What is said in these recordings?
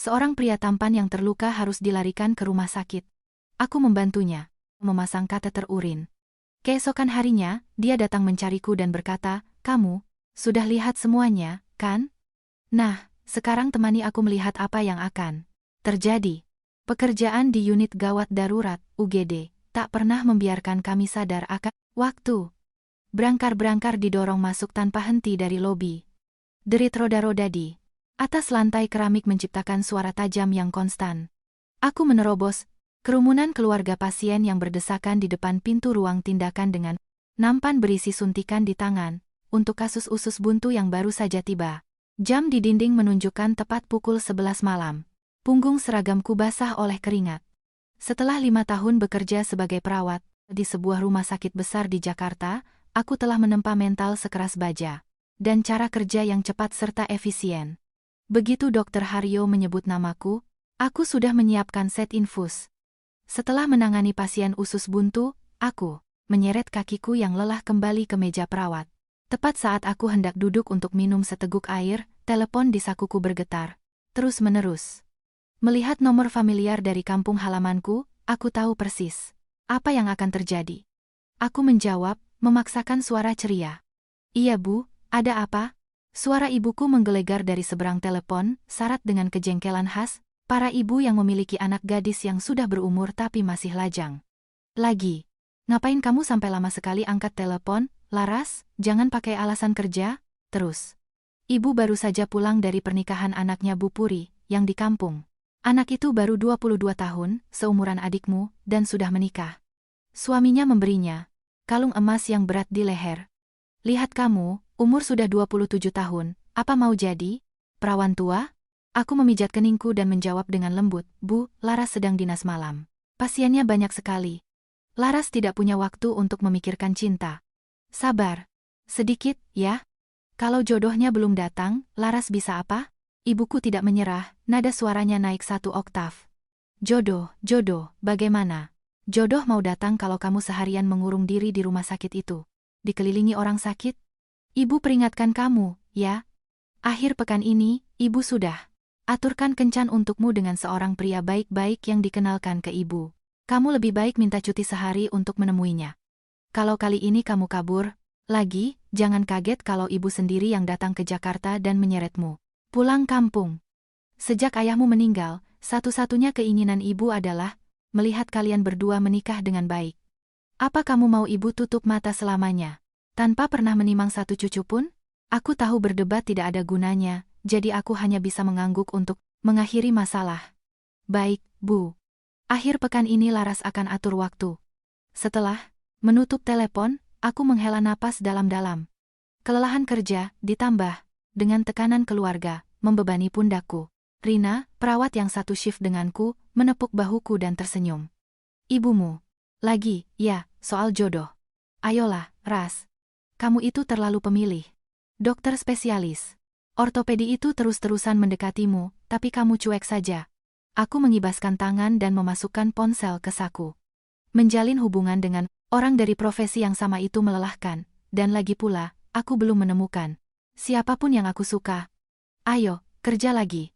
Seorang pria tampan yang terluka harus dilarikan ke rumah sakit. Aku membantunya, memasang kateter urin. Keesokan harinya, dia datang mencariku dan berkata, "Kamu sudah lihat semuanya, kan? Nah, sekarang temani aku melihat apa yang akan terjadi." Pekerjaan di unit gawat darurat, UGD, tak pernah membiarkan kami sadar akan waktu. Brangkar-brangkar didorong masuk tanpa henti dari lobi. Derit roda-roda di atas lantai keramik menciptakan suara tajam yang konstan. Aku menerobos kerumunan keluarga pasien yang berdesakan di depan pintu ruang tindakan dengan nampan berisi suntikan di tangan untuk kasus usus buntu yang baru saja tiba. Jam di dinding menunjukkan tepat pukul 11 malam. Punggung seragamku basah oleh keringat. Setelah 5 tahun bekerja sebagai perawat di sebuah rumah sakit besar di Jakarta, aku telah menempa mental sekeras baja dan cara kerja yang cepat serta efisien. Begitu Dr. Haryo menyebut namaku, aku sudah menyiapkan set infus. Setelah menangani pasien usus buntu, aku menyeret kakiku yang lelah kembali ke meja perawat. Tepat saat aku hendak duduk untuk minum seteguk air, telepon di sakuku bergetar terus-menerus. Melihat nomor familiar dari kampung halamanku, aku tahu persis apa yang akan terjadi. Aku menjawab, memaksakan suara ceria. "Iya Bu, ada apa?" Suara ibuku menggelegar dari seberang telepon, syarat dengan kejengkelan khas para ibu yang memiliki anak gadis yang sudah berumur tapi masih lajang. "Lagi, ngapain kamu sampai lama sekali angkat telepon, Laras? Jangan pakai alasan kerja terus. Ibu baru saja pulang dari pernikahan anaknya Bu Puri, yang di kampung. Anak itu baru 22 tahun, seumuran adikmu, dan sudah menikah. Suaminya memberinya kalung emas yang berat di leher. Lihat kamu, umur sudah 27 tahun, apa mau jadi perawan tua?" Aku memijat keningku dan menjawab dengan lembut, "Bu, Laras sedang dinas malam. Pasiennya banyak sekali. Laras tidak punya waktu untuk memikirkan cinta. Sabar sedikit, ya. Kalau jodohnya belum datang, Laras bisa apa?" Ibuku tidak menyerah, nada suaranya naik 1 oktav. "Jodoh, bagaimana? Jodoh mau datang kalau kamu seharian mengurung diri di rumah sakit itu, dikelilingi orang sakit? Ibu peringatkan kamu, ya. Akhir pekan ini, ibu sudah aturkan kencan untukmu dengan seorang pria baik-baik yang dikenalkan ke ibu. Kamu lebih baik minta cuti sehari untuk menemuinya. Kalau kali ini kamu kabur lagi, jangan kaget kalau ibu sendiri yang datang ke Jakarta dan menyeretmu pulang kampung. Sejak ayahmu meninggal, satu-satunya keinginan ibu adalah melihat kalian berdua menikah dengan baik. Apa kamu mau ibu tutup mata selamanya, tanpa pernah menimang satu cucu pun?" Aku tahu berdebat tidak ada gunanya, jadi aku hanya bisa mengangguk untuk mengakhiri masalah. "Baik, Bu. Akhir pekan ini Laras akan atur waktu." Setelah menutup telepon, aku menghela napas dalam-dalam. Kelelahan kerja, ditambah dengan tekanan keluarga, membebani pundakku. Rina, perawat yang satu shift denganku, menepuk bahuku dan tersenyum. "Ibumu lagi, ya, soal jodoh. Ayolah, Ras. Kamu itu terlalu pemilih. Dokter spesialis ortopedi itu terus-terusan mendekatimu, tapi kamu cuek saja." Aku mengibaskan tangan dan memasukkan ponsel ke saku. Menjalin hubungan dengan orang dari profesi yang sama itu melelahkan, dan lagi pula, aku belum menemukan siapapun yang aku suka. "Ayo, kerja lagi."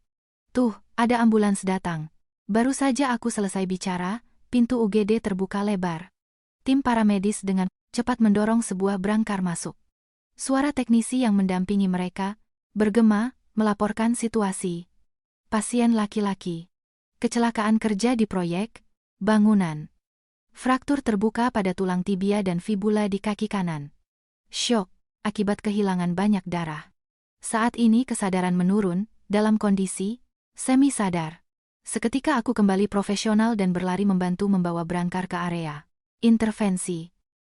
Tuh, ada ambulans datang. Baru saja aku selesai bicara, pintu UGD terbuka lebar. Tim paramedis dengan cepat mendorong sebuah brangkar masuk. Suara teknisi yang mendampingi mereka bergema, melaporkan situasi. Pasien laki-laki. Kecelakaan kerja di proyek bangunan. Fraktur terbuka pada tulang tibia dan fibula di kaki kanan. Syok akibat kehilangan banyak darah. Saat ini kesadaran menurun, dalam kondisi semi sadar. Seketika aku kembali profesional dan berlari membantu membawa brangkar ke area intervensi.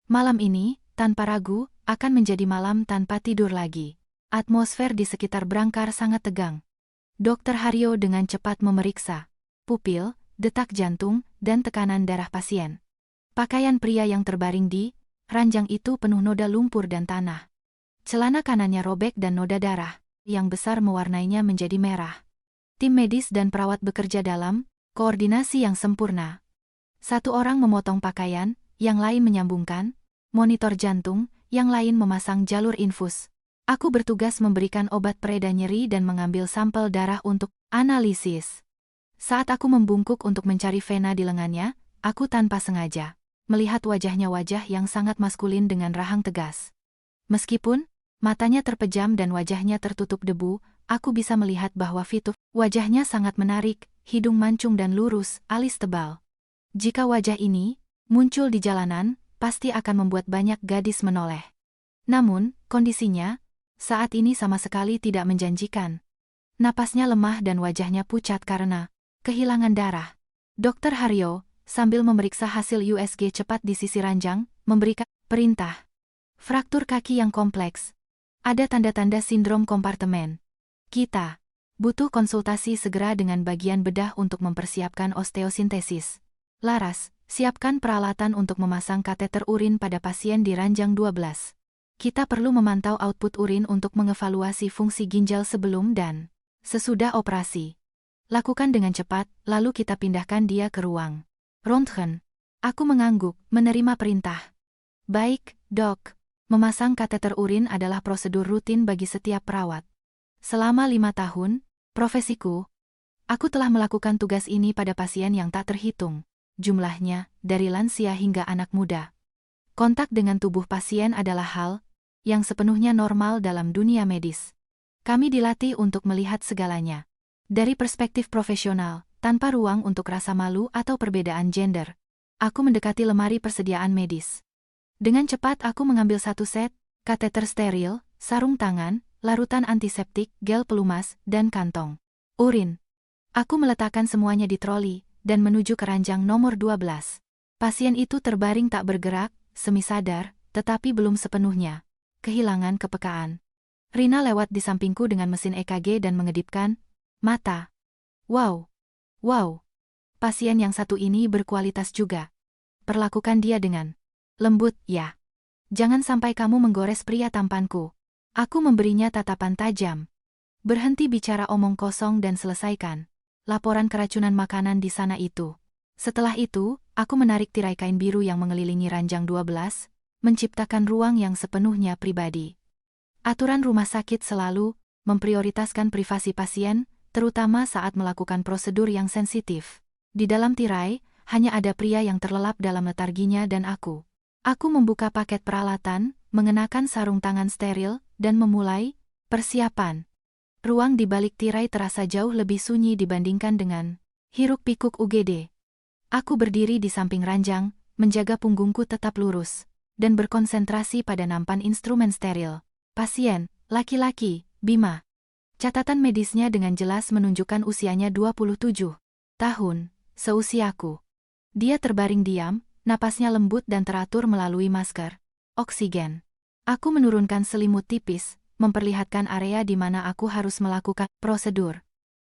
Malam ini, tanpa ragu, akan menjadi malam tanpa tidur lagi. Atmosfer di sekitar brangkar sangat tegang. Dr. Haryo dengan cepat memeriksa pupil, detak jantung, dan tekanan darah pasien. Pakaian pria yang terbaring di ranjang itu penuh noda lumpur dan tanah. Celana kanannya robek dan noda darah yang besar mewarnainya menjadi merah. Tim medis dan perawat bekerja dalam koordinasi yang sempurna. Satu orang memotong pakaian, yang lain menyambungkan monitor jantung, yang lain memasang jalur infus. Aku bertugas memberikan obat pereda nyeri dan mengambil sampel darah untuk Analisis. Saat aku membungkuk untuk mencari vena di lengannya, aku tanpa sengaja melihat wajahnya, wajah yang sangat maskulin dengan rahang tegas. Meskipun matanya terpejam dan wajahnya tertutup debu, aku bisa melihat bahwa fitur wajahnya sangat menarik, hidung mancung dan lurus, alis tebal. Jika wajah ini muncul di jalanan, pasti akan membuat banyak gadis menoleh. Namun, kondisinya saat ini sama sekali tidak menjanjikan. Napasnya lemah dan wajahnya pucat karena kehilangan darah. Dr. Haryo, sambil memeriksa hasil USG cepat di sisi ranjang, memberikan perintah. Fraktur kaki yang kompleks. Ada tanda-tanda sindrom kompartemen. Kita butuh konsultasi segera dengan bagian bedah untuk mempersiapkan osteosintesis. Laras, siapkan peralatan untuk memasang kateter urin pada pasien di ranjang 12. Kita perlu memantau output urin untuk mengevaluasi fungsi ginjal sebelum dan sesudah operasi. Lakukan dengan cepat, lalu kita pindahkan dia ke ruang Röntgen. Aku mengangguk, menerima perintah. Baik, dok. Memasang kateter urin adalah prosedur rutin bagi setiap perawat. Selama 5 tahun, profesiku, aku telah melakukan tugas ini pada pasien yang tak terhitung jumlahnya, dari lansia hingga anak muda. Kontak dengan tubuh pasien adalah hal yang sepenuhnya normal dalam dunia medis. Kami dilatih untuk melihat segalanya dari perspektif profesional, tanpa ruang untuk rasa malu atau perbedaan gender. Aku mendekati lemari persediaan medis. Dengan cepat aku mengambil satu set kateter steril, sarung tangan, larutan antiseptik, gel pelumas, dan kantong urin. Aku meletakkan semuanya di troli dan menuju ke ranjang nomor 12. Pasien itu terbaring tak bergerak, semi sadar, tetapi belum sepenuhnya kehilangan kepekaan. Rina lewat di sampingku dengan mesin EKG dan mengedipkan mata. Wow. Pasien yang satu ini berkualitas juga. Perlakukan dia dengan lembut, ya. Jangan sampai kamu menggores pria tampanku. Aku memberinya tatapan tajam. Berhenti bicara omong kosong dan selesaikan laporan keracunan makanan di sana itu. Setelah itu, aku menarik tirai kain biru yang mengelilingi ranjang 12, menciptakan ruang yang sepenuhnya pribadi. Aturan rumah sakit selalu memprioritaskan privasi pasien, terutama saat melakukan prosedur yang sensitif. Di dalam tirai, hanya ada pria yang terlelap dalam letarginya dan aku. Aku membuka paket peralatan, mengenakan sarung tangan steril, dan memulai persiapan. Ruang di balik tirai terasa jauh lebih sunyi dibandingkan dengan hiruk-pikuk UGD. Aku berdiri di samping ranjang, menjaga punggungku tetap lurus, dan berkonsentrasi pada nampan instrumen steril. Pasien, laki-laki, Bima. Catatan medisnya dengan jelas menunjukkan usianya 27 tahun, seusiaku. Dia terbaring diam, napasnya lembut dan teratur melalui masker oksigen. Aku menurunkan selimut tipis, memperlihatkan area di mana aku harus melakukan prosedur.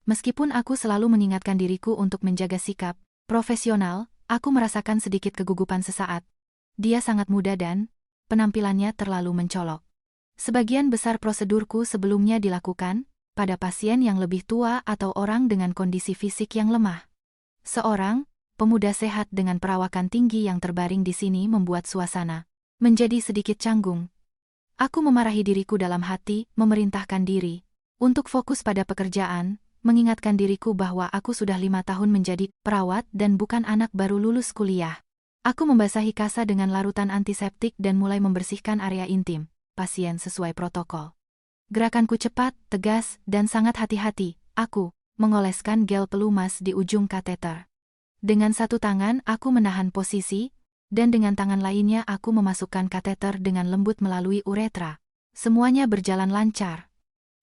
Meskipun aku selalu mengingatkan diriku untuk menjaga sikap profesional, aku merasakan sedikit kegugupan sesaat. Dia sangat muda dan penampilannya terlalu mencolok. Sebagian besar prosedurku sebelumnya dilakukan pada pasien yang lebih tua atau orang dengan kondisi fisik yang lemah. Seorang pemuda sehat dengan perawakan tinggi yang terbaring di sini membuat suasana menjadi sedikit canggung. Aku memarahi diriku dalam hati, memerintahkan diri untuk fokus pada pekerjaan, mengingatkan diriku bahwa aku sudah 5 tahun menjadi perawat dan bukan anak baru lulus kuliah. Aku membasahi kasa dengan larutan antiseptik dan mulai membersihkan area intim pasien sesuai protokol. Gerakanku cepat, tegas, dan sangat hati-hati. Aku mengoleskan gel pelumas di ujung kateter. Dengan satu tangan aku menahan posisi, dan dengan tangan lainnya aku memasukkan kateter dengan lembut melalui uretra. Semuanya berjalan lancar.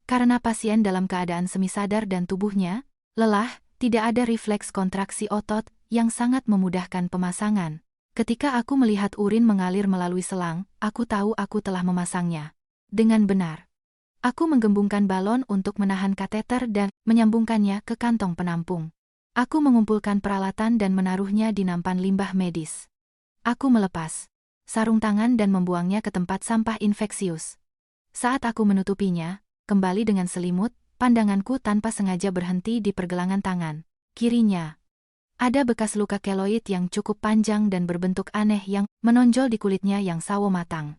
Karena pasien dalam keadaan semi sadar dan tubuhnya lelah, tidak ada refleks kontraksi otot yang sangat memudahkan pemasangan. Ketika aku melihat urin mengalir melalui selang, aku tahu aku telah memasangnya dengan benar. Aku menggembungkan balon untuk menahan kateter dan menyambungkannya ke kantong penampung. Aku mengumpulkan peralatan dan menaruhnya di nampan limbah medis. Aku melepas sarung tangan dan membuangnya ke tempat sampah infeksius. Saat aku menutupinya, kembali dengan selimut, pandanganku tanpa sengaja berhenti di pergelangan tangan kirinya. Ada bekas luka keloid yang cukup panjang dan berbentuk aneh yang menonjol di kulitnya yang sawo matang.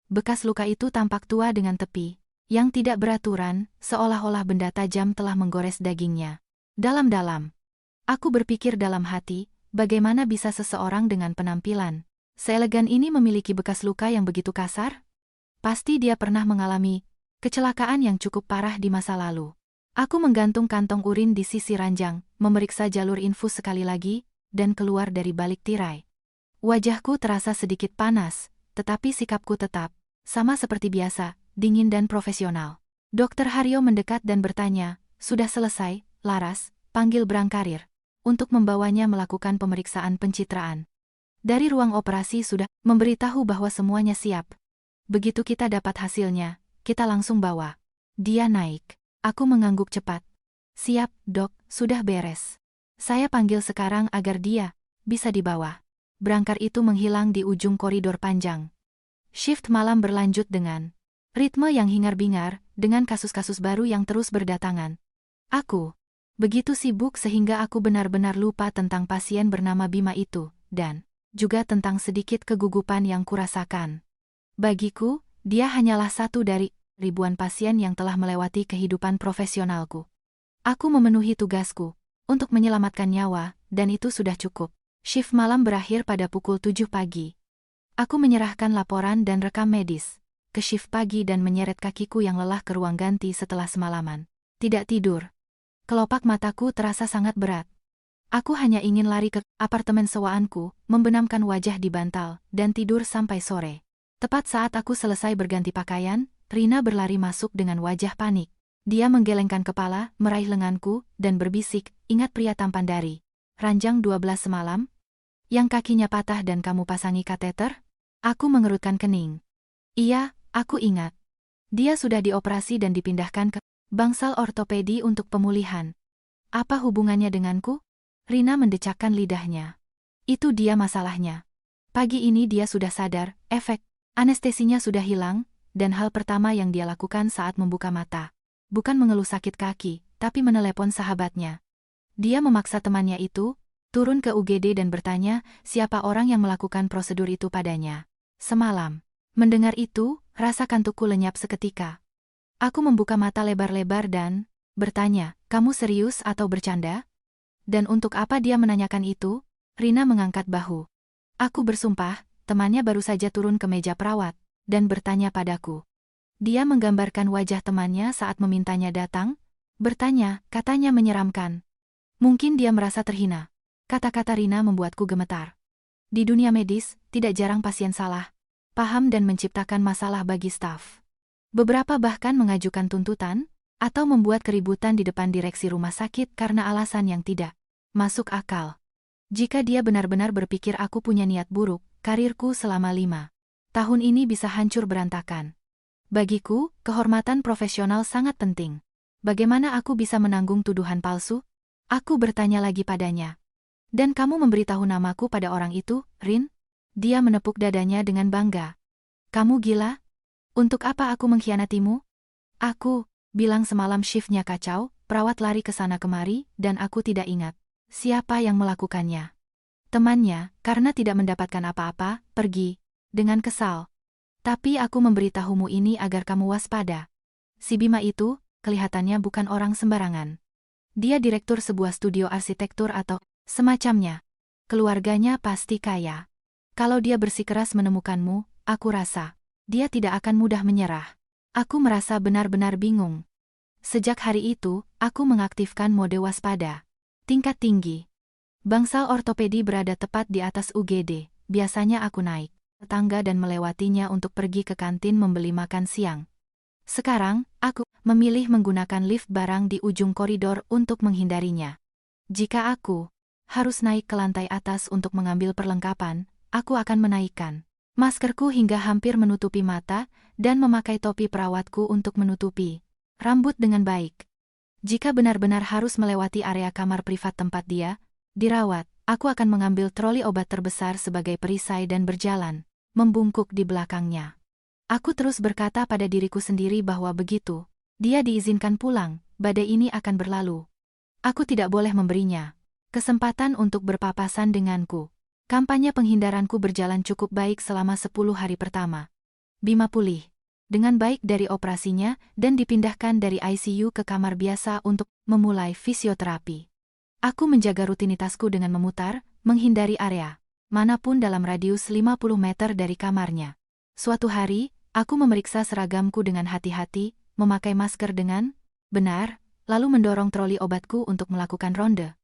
Bekas luka itu tampak tua dengan tepi yang tidak beraturan, seolah-olah benda tajam telah menggores dagingnya. Dalam-dalam. Aku berpikir dalam hati, bagaimana bisa seseorang dengan penampilan seelegan ini memiliki bekas luka yang begitu kasar? Pasti dia pernah mengalami kecelakaan yang cukup parah di masa lalu. Aku menggantung kantong urin di sisi ranjang, memeriksa jalur infus sekali lagi, dan keluar dari balik tirai. Wajahku terasa sedikit panas, tetapi sikapku tetap sama seperti biasa, dingin dan profesional. Dokter Haryo mendekat dan bertanya, "Sudah selesai, Laras, panggil Brangkarir untuk membawanya melakukan pemeriksaan pencitraan." Dari ruang operasi sudah memberitahu bahwa semuanya siap. Begitu kita dapat hasilnya, kita langsung bawa dia naik. Aku mengangguk cepat. "Siap, dok, sudah beres. Saya panggil sekarang agar dia bisa dibawa." Brangkar itu menghilang di ujung koridor panjang. Shift malam berlanjut dengan ritme yang hingar-bingar, dengan kasus-kasus baru yang terus berdatangan. Aku begitu sibuk sehingga aku benar-benar lupa tentang pasien bernama Bima itu, dan juga tentang sedikit kegugupan yang kurasakan. Bagiku, dia hanyalah satu dari ribuan pasien yang telah melewati kehidupan profesionalku. Aku memenuhi tugasku untuk menyelamatkan nyawa, dan itu sudah cukup. Shift malam berakhir pada pukul 7 pagi. Aku menyerahkan laporan dan rekam medis ke shift pagi dan menyeret kakiku yang lelah ke ruang ganti setelah semalaman tidak tidur. Kelopak mataku terasa sangat berat. Aku hanya ingin lari ke apartemen sewaanku, membenamkan wajah di bantal, dan tidur sampai sore. Tepat saat aku selesai berganti pakaian, Rina berlari masuk dengan wajah panik. Dia menggelengkan kepala, meraih lenganku, dan berbisik, "Ingat pria tampan dari ranjang 12 semalam? Yang kakinya patah dan kamu pasangi kateter?" Aku mengerutkan kening. "Iya, aku ingat. Dia sudah dioperasi dan dipindahkan ke bangsal ortopedi untuk pemulihan." "Apa hubungannya denganku?" Rina mendecakkan lidahnya. "Itu dia masalahnya. Pagi ini dia sudah sadar, efek anestesinya sudah hilang, dan hal pertama yang dia lakukan saat membuka mata bukan mengeluh sakit kaki, tapi menelepon sahabatnya. Dia memaksa temannya itu turun ke UGD dan bertanya siapa orang yang melakukan prosedur itu padanya semalam. Mendengar itu, rasa kantukku lenyap seketika. Aku membuka mata lebar-lebar dan bertanya, "Kamu serius atau bercanda?" "Dan untuk apa dia menanyakan itu?" Rina mengangkat bahu. Aku bersumpah, temannya baru saja turun ke meja perawat dan bertanya padaku. Dia menggambarkan wajah temannya saat memintanya datang, bertanya, katanya menyeramkan. "Mungkin dia merasa terhina." Kata-kata Rina membuatku gemetar. Di dunia medis, tidak jarang pasien salah paham dan menciptakan masalah bagi staf. Beberapa bahkan mengajukan tuntutan, atau membuat keributan di depan direksi rumah sakit karena alasan yang tidak masuk akal. Jika dia benar-benar berpikir aku punya niat buruk, karirku selama 5 tahun ini bisa hancur berantakan. Bagiku, kehormatan profesional sangat penting. Bagaimana aku bisa menanggung tuduhan palsu? Aku bertanya lagi padanya. "Dan kamu memberitahu namaku pada orang itu, Rin?" Dia menepuk dadanya dengan bangga. "Kamu gila? Untuk apa aku mengkhianatimu?" "Aku bilang semalam shiftnya kacau, perawat lari ke sana kemari, dan aku tidak ingat siapa yang melakukannya. Temannya, karena tidak mendapatkan apa-apa, pergi dengan kesal. Tapi aku memberitahumu ini agar kamu waspada. Si Bima itu, kelihatannya bukan orang sembarangan. Dia direktur sebuah studio arsitektur atau semacamnya. Keluarganya pasti kaya. Kalau dia bersikeras menemukanmu, aku rasa dia tidak akan mudah menyerah." Aku merasa benar-benar bingung. Sejak hari itu, aku mengaktifkan mode waspada tingkat tinggi. Bangsal ortopedi berada tepat di atas UGD. Biasanya aku naik tangga dan melewatinya untuk pergi ke kantin membeli makan siang. Sekarang, aku memilih menggunakan lift barang di ujung koridor untuk menghindarinya. Jika aku harus naik ke lantai atas untuk mengambil perlengkapan, aku akan menaikkan maskerku hingga hampir menutupi mata dan memakai topi perawatku untuk menutupi rambut dengan baik. Jika benar-benar harus melewati area kamar privat tempat dia dirawat, aku akan mengambil troli obat terbesar sebagai perisai dan berjalan membungkuk di belakangnya. Aku terus berkata pada diriku sendiri bahwa begitu dia diizinkan pulang, badai ini akan berlalu. Aku tidak boleh memberinya kesempatan untuk berpapasan denganku. Kampanye penghindaranku berjalan cukup baik selama 10 hari pertama. Bima pulih dengan baik dari operasinya dan dipindahkan dari ICU ke kamar biasa untuk memulai fisioterapi. Aku menjaga rutinitasku dengan memutar, menghindari area manapun dalam radius 50 meter dari kamarnya. Suatu hari, aku memeriksa seragamku dengan hati-hati, memakai masker dengan benar, lalu mendorong troli obatku untuk melakukan ronde.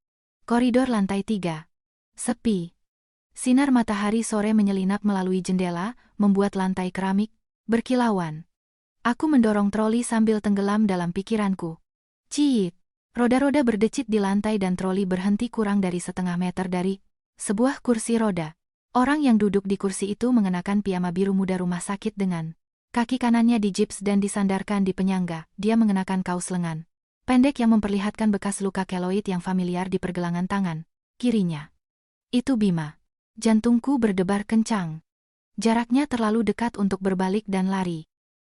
Koridor lantai 3. Sepi. Sinar matahari sore menyelinap melalui jendela, membuat lantai keramik berkilauan. Aku mendorong troli sambil tenggelam dalam pikiranku. Ciit. Roda-roda berdecit di lantai dan troli berhenti kurang dari setengah meter dari sebuah kursi roda. Orang yang duduk di kursi itu mengenakan piyama biru muda rumah sakit dengan kaki kanannya digips dan disandarkan di penyangga. Dia mengenakan kaos lengan pendek yang memperlihatkan bekas luka keloid yang familiar di pergelangan tangan kirinya. Itu Bima. Jantungku berdebar kencang. Jaraknya terlalu dekat untuk berbalik dan lari.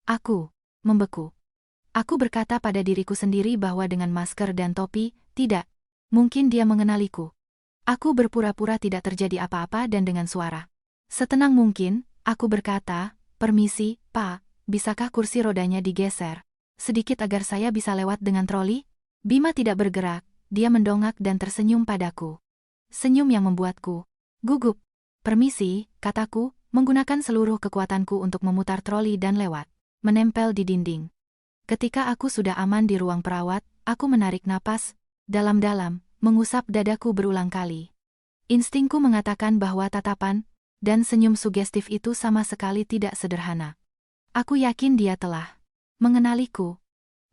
Aku membeku. Aku berkata pada diriku sendiri bahwa dengan masker dan topi, tidak mungkin dia mengenaliku. Aku berpura-pura tidak terjadi apa-apa dan dengan suara setenang mungkin, aku berkata, "Permisi, Pak, bisakah kursi rodanya digeser sedikit agar saya bisa lewat dengan troli?" Bima tidak bergerak, dia mendongak dan tersenyum padaku. Senyum yang membuatku gugup. "Permisi," kataku, menggunakan seluruh kekuatanku untuk memutar troli dan lewat, menempel di dinding. Ketika aku sudah aman di ruang perawat, aku menarik napas dalam-dalam, mengusap dadaku berulang kali. Instingku mengatakan bahwa tatapan dan senyum sugestif itu sama sekali tidak sederhana. Aku yakin dia telah mengenaliku.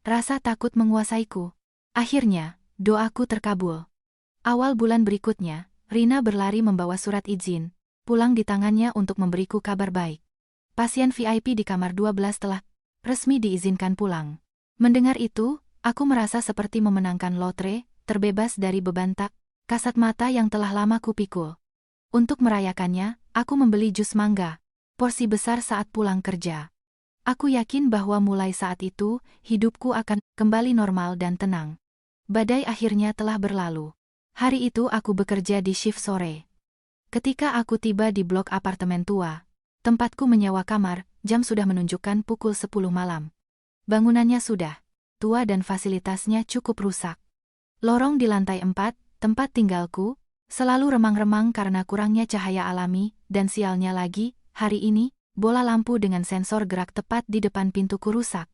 Rasa takut menguasaiku. Akhirnya, doaku terkabul. Awal bulan berikutnya, Rina berlari membawa surat izin pulang di tangannya untuk memberiku kabar baik. Pasien VIP di kamar 12 telah resmi diizinkan pulang. Mendengar itu, aku merasa seperti memenangkan lotre, terbebas dari beban kasat mata yang telah lama kupikul. Untuk merayakannya, aku membeli jus mangga, porsi besar saat pulang kerja. Aku yakin bahwa mulai saat itu, hidupku akan kembali normal dan tenang. Badai akhirnya telah berlalu. Hari itu aku bekerja di shift sore. Ketika aku tiba di blok apartemen tua, tempatku menyewa kamar, jam sudah menunjukkan pukul 10 malam. Bangunannya sudah tua dan fasilitasnya cukup rusak. Lorong di lantai 4, tempat tinggalku, selalu remang-remang karena kurangnya cahaya alami, dan sialnya lagi, hari ini, bola lampu dengan sensor gerak tepat di depan pintuku rusak.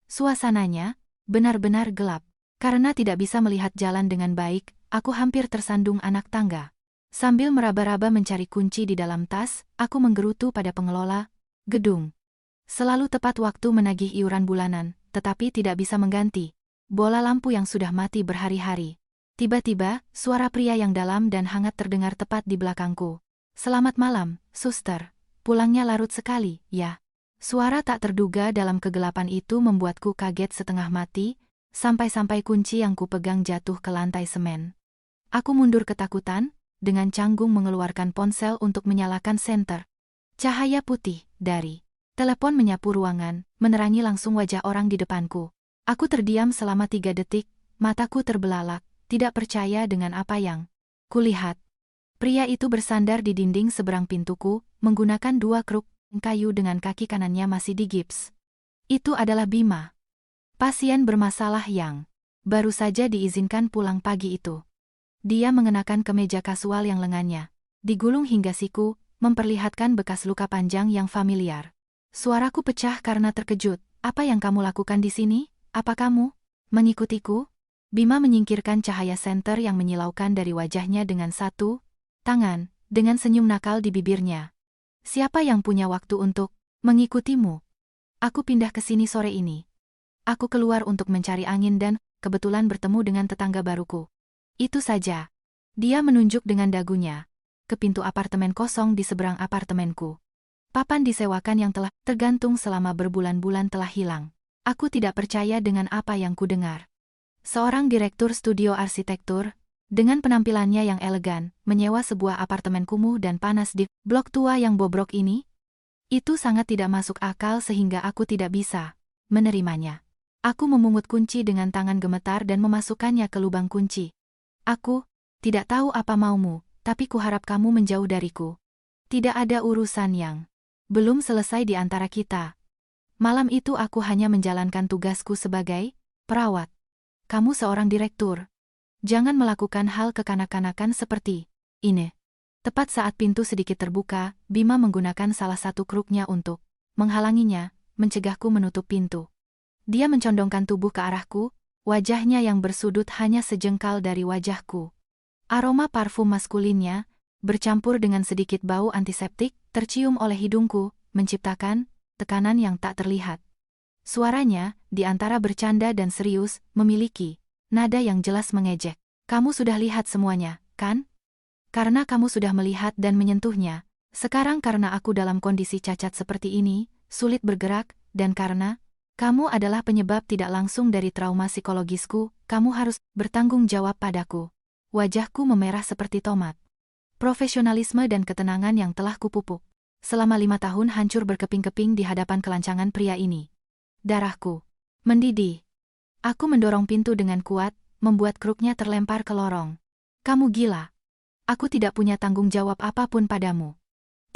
Suasananya benar-benar gelap. Karena tidak bisa melihat jalan dengan baik, aku hampir tersandung anak tangga. Sambil meraba-raba mencari kunci di dalam tas, aku menggerutu pada pengelola gedung. Selalu tepat waktu menagih iuran bulanan, tetapi tidak bisa mengganti bola lampu yang sudah mati berhari-hari. Tiba-tiba, suara pria yang dalam dan hangat terdengar tepat di belakangku. "Selamat malam, suster. Pulangnya larut sekali, ya?" Suara tak terduga dalam kegelapan itu membuatku kaget setengah mati, sampai-sampai kunci yang kupegang jatuh ke lantai semen. Aku mundur ketakutan, dengan canggung mengeluarkan ponsel untuk menyalakan senter. Cahaya putih dari telepon menyapu ruangan, menerangi langsung wajah orang di depanku. Aku terdiam selama 3 detik, mataku terbelalak, tidak percaya dengan apa yang kulihat. Pria itu bersandar di dinding seberang pintuku, menggunakan 2 kruk kayu dengan kaki kanannya masih digips. Itu adalah Bima. Pasien bermasalah yang baru saja diizinkan pulang pagi itu. Dia mengenakan kemeja kasual yang lengannya digulung hingga siku, memperlihatkan bekas luka panjang yang familiar. Suaraku pecah karena terkejut. "Apa yang kamu lakukan di sini? Apa kamu mengikutiku?" Bima menyingkirkan cahaya senter yang menyilaukan dari wajahnya dengan satu tangan, dengan senyum nakal di bibirnya. "Siapa yang punya waktu untuk mengikutimu? Aku pindah ke sini sore ini. Aku keluar untuk mencari angin dan kebetulan bertemu dengan tetangga baruku. Itu saja." Dia menunjuk dengan dagunya ke pintu apartemen kosong di seberang apartemenku. Papan disewakan yang telah tergantung selama berbulan-bulan telah hilang. Aku tidak percaya dengan apa yang kudengar. Seorang direktur studio arsitektur, dengan penampilannya yang elegan, menyewa sebuah apartemen kumuh dan panas di blok tua yang bobrok ini? Itu sangat tidak masuk akal sehingga aku tidak bisa menerimanya. Aku memungut kunci dengan tangan gemetar dan memasukkannya ke lubang kunci. "Aku tidak tahu apa maumu, tapi kuharap kamu menjauh dariku. Tidak ada urusan yang belum selesai di antara kita." Malam itu aku hanya menjalankan tugasku sebagai perawat. Kamu seorang direktur. Jangan melakukan hal kekanak-kanakan seperti ini. Tepat saat pintu sedikit terbuka, Bima menggunakan salah satu kruknya untuk menghalanginya, mencegahku menutup pintu. Dia mencondongkan tubuh ke arahku, wajahnya yang bersudut hanya sejengkal dari wajahku. Aroma parfum maskulinnya, bercampur dengan sedikit bau antiseptik, tercium oleh hidungku, menciptakan tekanan yang tak terlihat. Suaranya, di antara bercanda dan serius, memiliki nada yang jelas mengejek. Kamu sudah lihat semuanya, kan? Karena kamu sudah melihat dan menyentuhnya. Sekarang karena aku dalam kondisi cacat seperti ini, sulit bergerak, dan karena kamu adalah penyebab tidak langsung dari trauma psikologisku, kamu harus bertanggung jawab padaku. Wajahku memerah seperti tomat. Profesionalisme dan ketenangan yang telah kupupuk selama 5 tahun hancur berkeping-keping di hadapan kelancangan pria ini. Darahku mendidih. Aku mendorong pintu dengan kuat, membuat kruknya terlempar ke lorong. Kamu gila. Aku tidak punya tanggung jawab apapun padamu.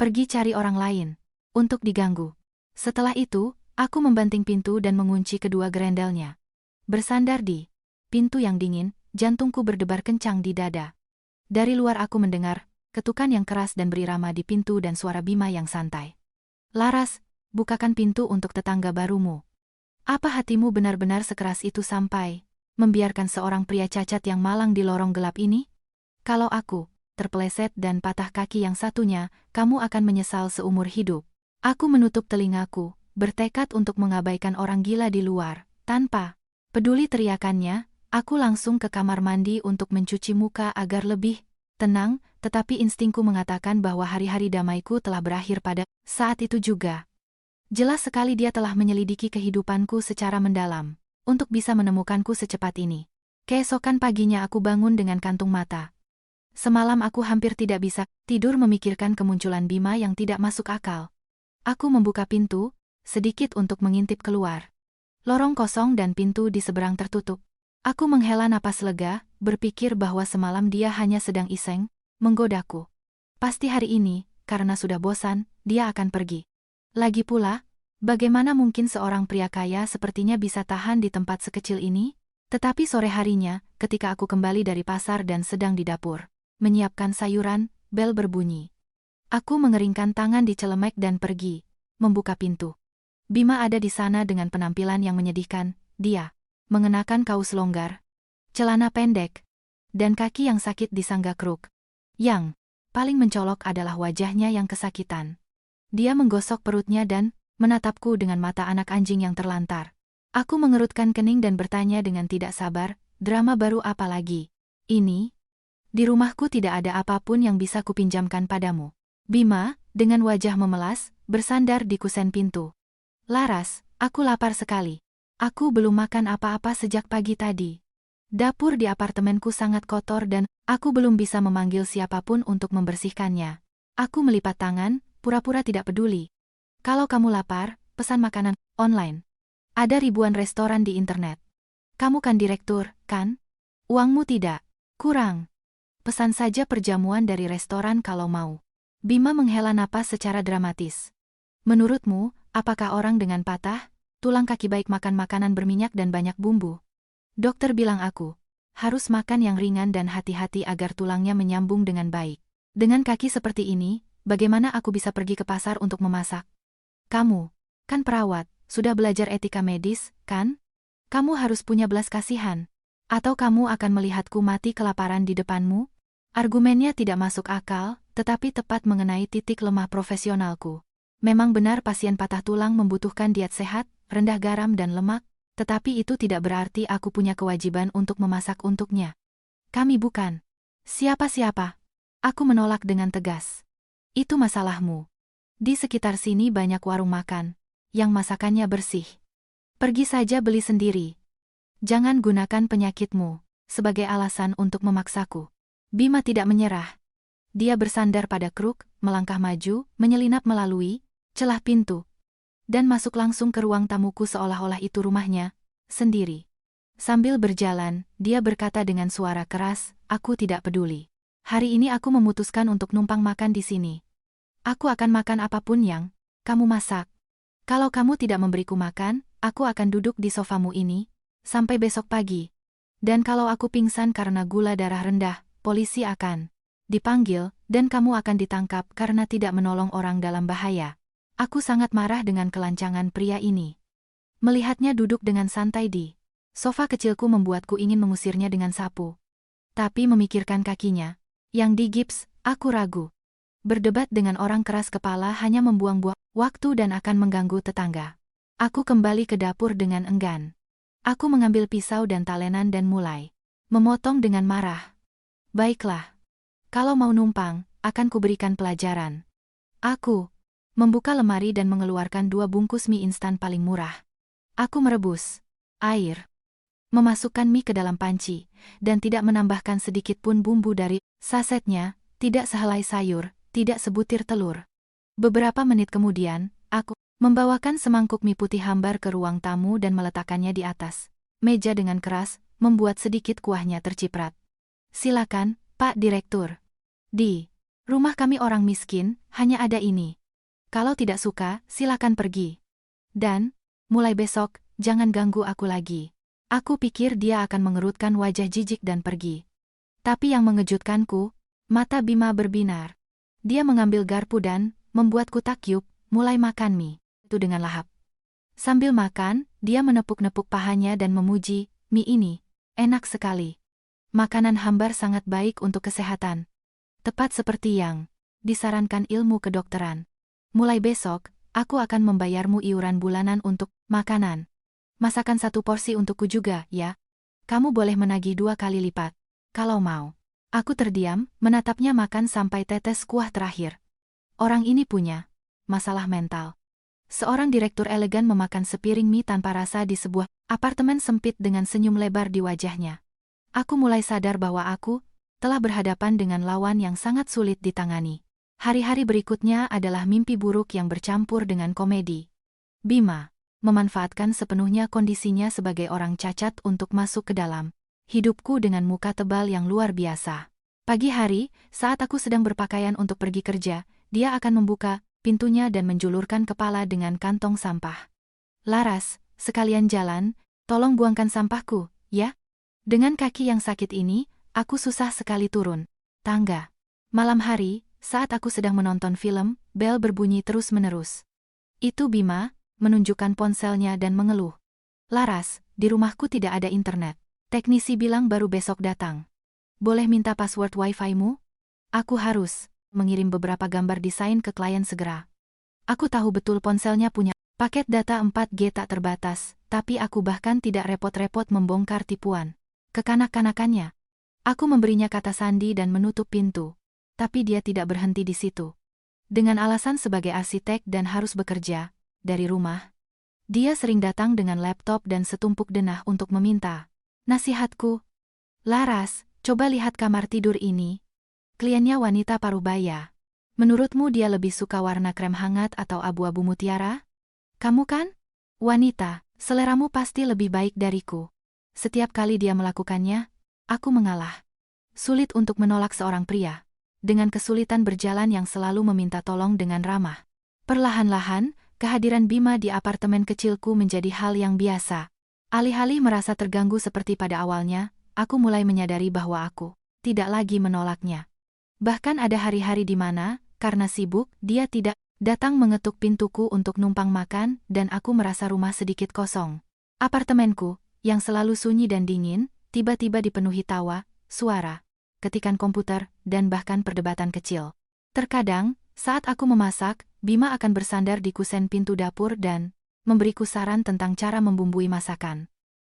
Pergi cari orang lain untuk diganggu. Setelah itu, aku membanting pintu dan mengunci kedua gerendelnya. Bersandar di pintu yang dingin, jantungku berdebar kencang di dada. Dari luar aku mendengar ketukan yang keras dan berirama di pintu dan suara Bima yang santai. Laras, bukakan pintu untuk tetangga barumu. Apa hatimu benar-benar sekeras itu sampai membiarkan seorang pria cacat yang malang di lorong gelap ini? Kalau aku terpeleset dan patah kaki yang satunya, kamu akan menyesal seumur hidup. Aku menutup telingaku, bertekad untuk mengabaikan orang gila di luar. Tanpa peduli teriakannya, aku langsung ke kamar mandi untuk mencuci muka agar lebih tenang, tetapi instingku mengatakan bahwa hari-hari damaiku telah berakhir pada saat itu juga. Jelas sekali dia telah menyelidiki kehidupanku secara mendalam, untuk bisa menemukanku secepat ini. Keesokan paginya aku bangun dengan kantung mata. Semalam aku hampir tidak bisa tidur memikirkan kemunculan Bima yang tidak masuk akal. Aku membuka pintu, sedikit untuk mengintip keluar. Lorong kosong dan pintu di seberang tertutup. Aku menghela napas lega, berpikir bahwa semalam dia hanya sedang iseng, menggodaku. Pasti hari ini, karena sudah bosan, dia akan pergi. Lagi pula, bagaimana mungkin seorang pria kaya sepertinya bisa tahan di tempat sekecil ini? Tetapi sore harinya, ketika aku kembali dari pasar dan sedang di dapur menyiapkan sayuran, bel berbunyi. Aku mengeringkan tangan di celemek dan pergi, membuka pintu. Bima ada di sana dengan penampilan yang menyedihkan. Dia mengenakan kaos longgar, celana pendek, dan kaki yang sakit disangga kruk. Yang paling mencolok adalah wajahnya yang kesakitan. Dia menggosok perutnya dan menatapku dengan mata anak anjing yang terlantar. Aku mengerutkan kening dan bertanya dengan tidak sabar, drama baru apa lagi? Ini? Di rumahku tidak ada apapun yang bisa kupinjamkan padamu. Bima, dengan wajah memelas, bersandar di kusen pintu. Laras, aku lapar sekali. Aku belum makan apa-apa sejak pagi tadi. Dapur di apartemenku sangat kotor dan aku belum bisa memanggil siapapun untuk membersihkannya. Aku melipat tangan, pura-pura tidak peduli. Kalau kamu lapar, pesan makanan online. Ada ribuan restoran di internet. Kamu kan direktur, kan? Uangmu tidak kurang. Pesan saja perjamuan dari restoran kalau mau. Bima menghela napas secara dramatis. Menurutmu, apakah orang dengan patah tulang kaki baik makan makanan berminyak dan banyak bumbu? Dokter bilang aku harus makan yang ringan dan hati-hati agar tulangnya menyambung dengan baik. Dengan kaki seperti ini, bagaimana aku bisa pergi ke pasar untuk memasak? Kamu kan perawat, sudah belajar etika medis, kan? Kamu harus punya belas kasihan. Atau kamu akan melihatku mati kelaparan di depanmu? Argumennya tidak masuk akal, tetapi tepat mengenai titik lemah profesionalku. Memang benar pasien patah tulang membutuhkan diet sehat, rendah garam dan lemak, tetapi itu tidak berarti aku punya kewajiban untuk memasak untuknya. Kami bukan siapa-siapa. Aku menolak dengan tegas. Itu masalahmu. Di sekitar sini banyak warung makan, yang masakannya bersih. Pergi saja beli sendiri. Jangan gunakan penyakitmu sebagai alasan untuk memaksaku. Bima tidak menyerah. Dia bersandar pada kruk, melangkah maju, menyelinap melalui celah pintu, dan masuk langsung ke ruang tamuku seolah-olah itu rumahnya sendiri. Sambil berjalan, dia berkata dengan suara keras, "Aku tidak peduli. Hari ini aku memutuskan untuk numpang makan di sini. Aku akan makan apapun yang kamu masak." Kalau kamu tidak memberiku makan, aku akan duduk di sofamu ini sampai besok pagi. Dan kalau aku pingsan karena gula darah rendah, polisi akan dipanggil, dan kamu akan ditangkap karena tidak menolong orang dalam bahaya. Aku sangat marah dengan kelancangan pria ini. Melihatnya duduk dengan santai di sofa kecilku membuatku ingin mengusirnya dengan sapu. Tapi memikirkan kakinya yang digips, aku ragu. Berdebat dengan orang keras kepala hanya membuang-buang waktu dan akan mengganggu tetangga. Aku kembali ke dapur dengan enggan. Aku mengambil pisau dan talenan dan mulai memotong dengan marah. Baiklah. Kalau mau numpang, akan kuberikan pelajaran. Aku membuka lemari dan mengeluarkan 2 bungkus mie instan paling murah. Aku merebus air, memasukkan mie ke dalam panci, dan tidak menambahkan sedikit pun bumbu dari sasetnya, tidak sehelai sayur, tidak sebutir telur. Beberapa menit kemudian, aku membawakan semangkuk mie putih hambar ke ruang tamu dan meletakkannya di atas meja dengan keras, membuat sedikit kuahnya terciprat. Silakan, Pak Direktur. Di rumah kami orang miskin, hanya ada ini. Kalau tidak suka, silakan pergi. Dan, mulai besok, jangan ganggu aku lagi. Aku pikir dia akan mengerutkan wajah jijik dan pergi. Tapi yang mengejutkanku, mata Bima berbinar. Dia mengambil garpu dan membuatku takyub, mulai makan mie itu dengan lahap. Sambil makan, dia menepuk-nepuk pahanya dan memuji, mie ini enak sekali. Makanan hambar sangat baik untuk kesehatan. Tepat seperti yang disarankan ilmu kedokteran. Mulai besok, aku akan membayarmu iuran bulanan untuk makanan. Masakan 1 porsi untukku juga, ya. Kamu boleh menagih 2 kali lipat, kalau mau. Aku terdiam, menatapnya makan sampai tetes kuah terakhir. Orang ini punya masalah mental. Seorang direktur elegan memakan sepiring mie tanpa rasa di sebuah apartemen sempit dengan senyum lebar di wajahnya. Aku mulai sadar bahwa aku telah berhadapan dengan lawan yang sangat sulit ditangani. Hari-hari berikutnya adalah mimpi buruk yang bercampur dengan komedi. Bima memanfaatkan sepenuhnya kondisinya sebagai orang cacat untuk masuk ke dalam hidupku dengan muka tebal yang luar biasa. Pagi hari, saat aku sedang berpakaian untuk pergi kerja, dia akan membuka pintunya dan menjulurkan kepala dengan kantong sampah. Laras, sekalian jalan, tolong buangkan sampahku, ya? Dengan kaki yang sakit ini, aku susah sekali turun tangga. Malam hari, saat aku sedang menonton film, bel berbunyi terus-menerus. Itu Bima, menunjukkan ponselnya dan mengeluh. Laras, di rumahku tidak ada internet. Teknisi bilang baru besok datang. Boleh minta password wifi-mu? Aku harus mengirim beberapa gambar desain ke klien segera. Aku tahu betul ponselnya punya paket data 4G tak terbatas, tapi aku bahkan tidak repot-repot membongkar tipuan kekanak-kanakannya. Aku memberinya kata sandi dan menutup pintu. Tapi dia tidak berhenti di situ. Dengan alasan sebagai arsitek dan harus bekerja dari rumah, dia sering datang dengan laptop dan setumpuk denah untuk meminta nasihatku. Laras, coba lihat kamar tidur ini. Kliennya wanita parubaya. Menurutmu dia lebih suka warna krem hangat atau abu-abu mutiara? Kamu kan? Wanita, seleramu pasti lebih baik dariku. Setiap kali dia melakukannya, aku mengalah. Sulit untuk menolak seorang pria dengan kesulitan berjalan yang selalu meminta tolong dengan ramah. Perlahan-lahan, kehadiran Bima di apartemen kecilku menjadi hal yang biasa. Alih-alih merasa terganggu seperti pada awalnya, aku mulai menyadari bahwa aku tidak lagi menolaknya. Bahkan ada hari-hari di mana, karena sibuk, dia tidak datang mengetuk pintuku untuk numpang makan dan aku merasa rumah sedikit kosong. Apartemenku, yang selalu sunyi dan dingin, tiba-tiba dipenuhi tawa, suara ketikan komputer, dan bahkan perdebatan kecil. Terkadang, saat aku memasak, Bima akan bersandar di kusen pintu dapur dan memberiku saran tentang cara membumbui masakan.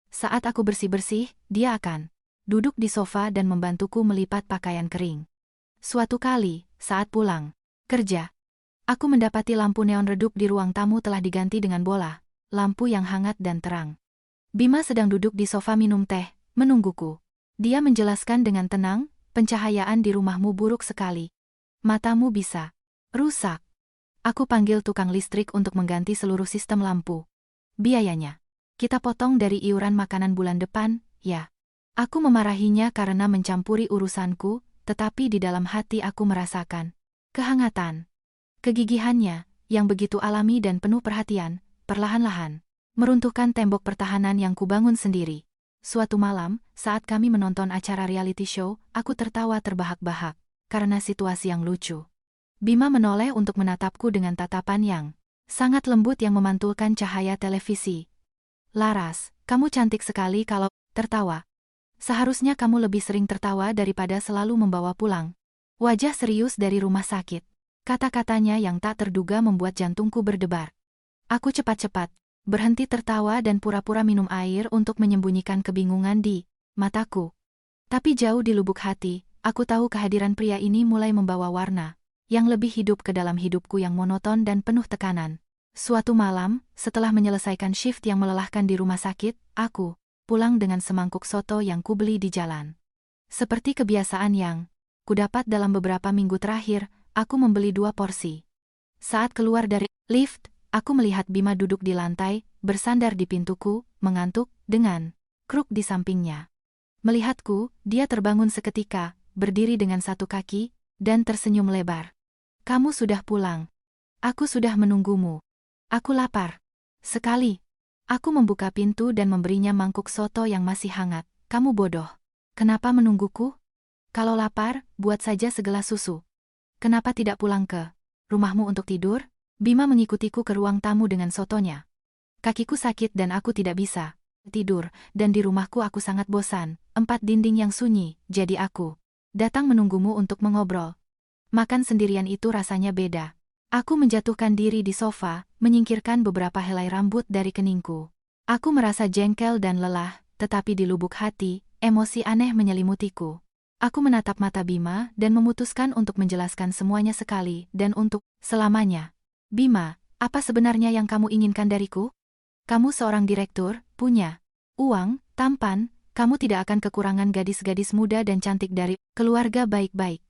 Saat aku bersih-bersih, dia akan duduk di sofa dan membantuku melipat pakaian kering. Suatu kali, saat pulang kerja, aku mendapati lampu neon redup di ruang tamu telah diganti dengan bola lampu yang hangat dan terang. Bima sedang duduk di sofa minum teh, menungguku. Dia menjelaskan dengan tenang, pencahayaan di rumahmu buruk sekali. Matamu bisa rusak. Aku panggil tukang listrik untuk mengganti seluruh sistem lampu. Biayanya kita potong dari iuran makanan bulan depan, ya. Aku memarahinya karena mencampuri urusanku, tetapi di dalam hati aku merasakan kehangatan, kegigihannya, yang begitu alami dan penuh perhatian, perlahan-lahan meruntuhkan tembok pertahanan yang kubangun sendiri. Suatu malam, saat kami menonton acara reality show, aku tertawa terbahak-bahak karena situasi yang lucu. Bima menoleh untuk menatapku dengan tatapan yang sangat lembut yang memantulkan cahaya televisi. "Laras, kamu cantik sekali kalau tertawa. Seharusnya kamu lebih sering tertawa daripada selalu membawa pulang wajah serius dari rumah sakit." Kata-katanya yang tak terduga membuat jantungku berdebar. Aku cepat-cepat berhenti tertawa dan pura-pura minum air untuk menyembunyikan kebingungan di mataku. Tapi jauh di lubuk hati, aku tahu kehadiran pria ini mulai membawa warna yang lebih hidup ke dalam hidupku yang monoton dan penuh tekanan. Suatu malam, setelah menyelesaikan shift yang melelahkan di rumah sakit, aku pulang dengan semangkuk soto yang kubeli di jalan. Seperti kebiasaan yang kudapat dalam beberapa minggu terakhir, aku membeli 2 porsi. Saat keluar dari lift, aku melihat Bima duduk di lantai, bersandar di pintuku, mengantuk, dengan kruk di sampingnya. Melihatku, dia terbangun seketika, berdiri dengan satu kaki, dan tersenyum lebar. "Kamu sudah pulang. Aku sudah menunggumu. Aku lapar sekali." Aku membuka pintu dan memberinya mangkuk soto yang masih hangat. "Kamu bodoh. Kenapa menungguku? Kalau lapar, buat saja segelas susu. Kenapa tidak pulang ke rumahmu untuk tidur?" Bima mengikutiku ke ruang tamu dengan sotonya. "Kakiku sakit dan aku tidak bisa tidur, dan di rumahku aku sangat bosan, 4 dinding yang sunyi, jadi aku datang menunggumu untuk mengobrol. Makan sendirian itu rasanya beda." Aku menjatuhkan diri di sofa, menyingkirkan beberapa helai rambut dari keningku. Aku merasa jengkel dan lelah, tetapi di lubuk hati, emosi aneh menyelimutiku. Aku menatap mata Bima dan memutuskan untuk menjelaskan semuanya sekali dan untuk selamanya. "Bima, apa sebenarnya yang kamu inginkan dariku? Kamu seorang direktur, punya uang, tampan, kamu tidak akan kekurangan gadis-gadis muda dan cantik dari keluarga baik-baik.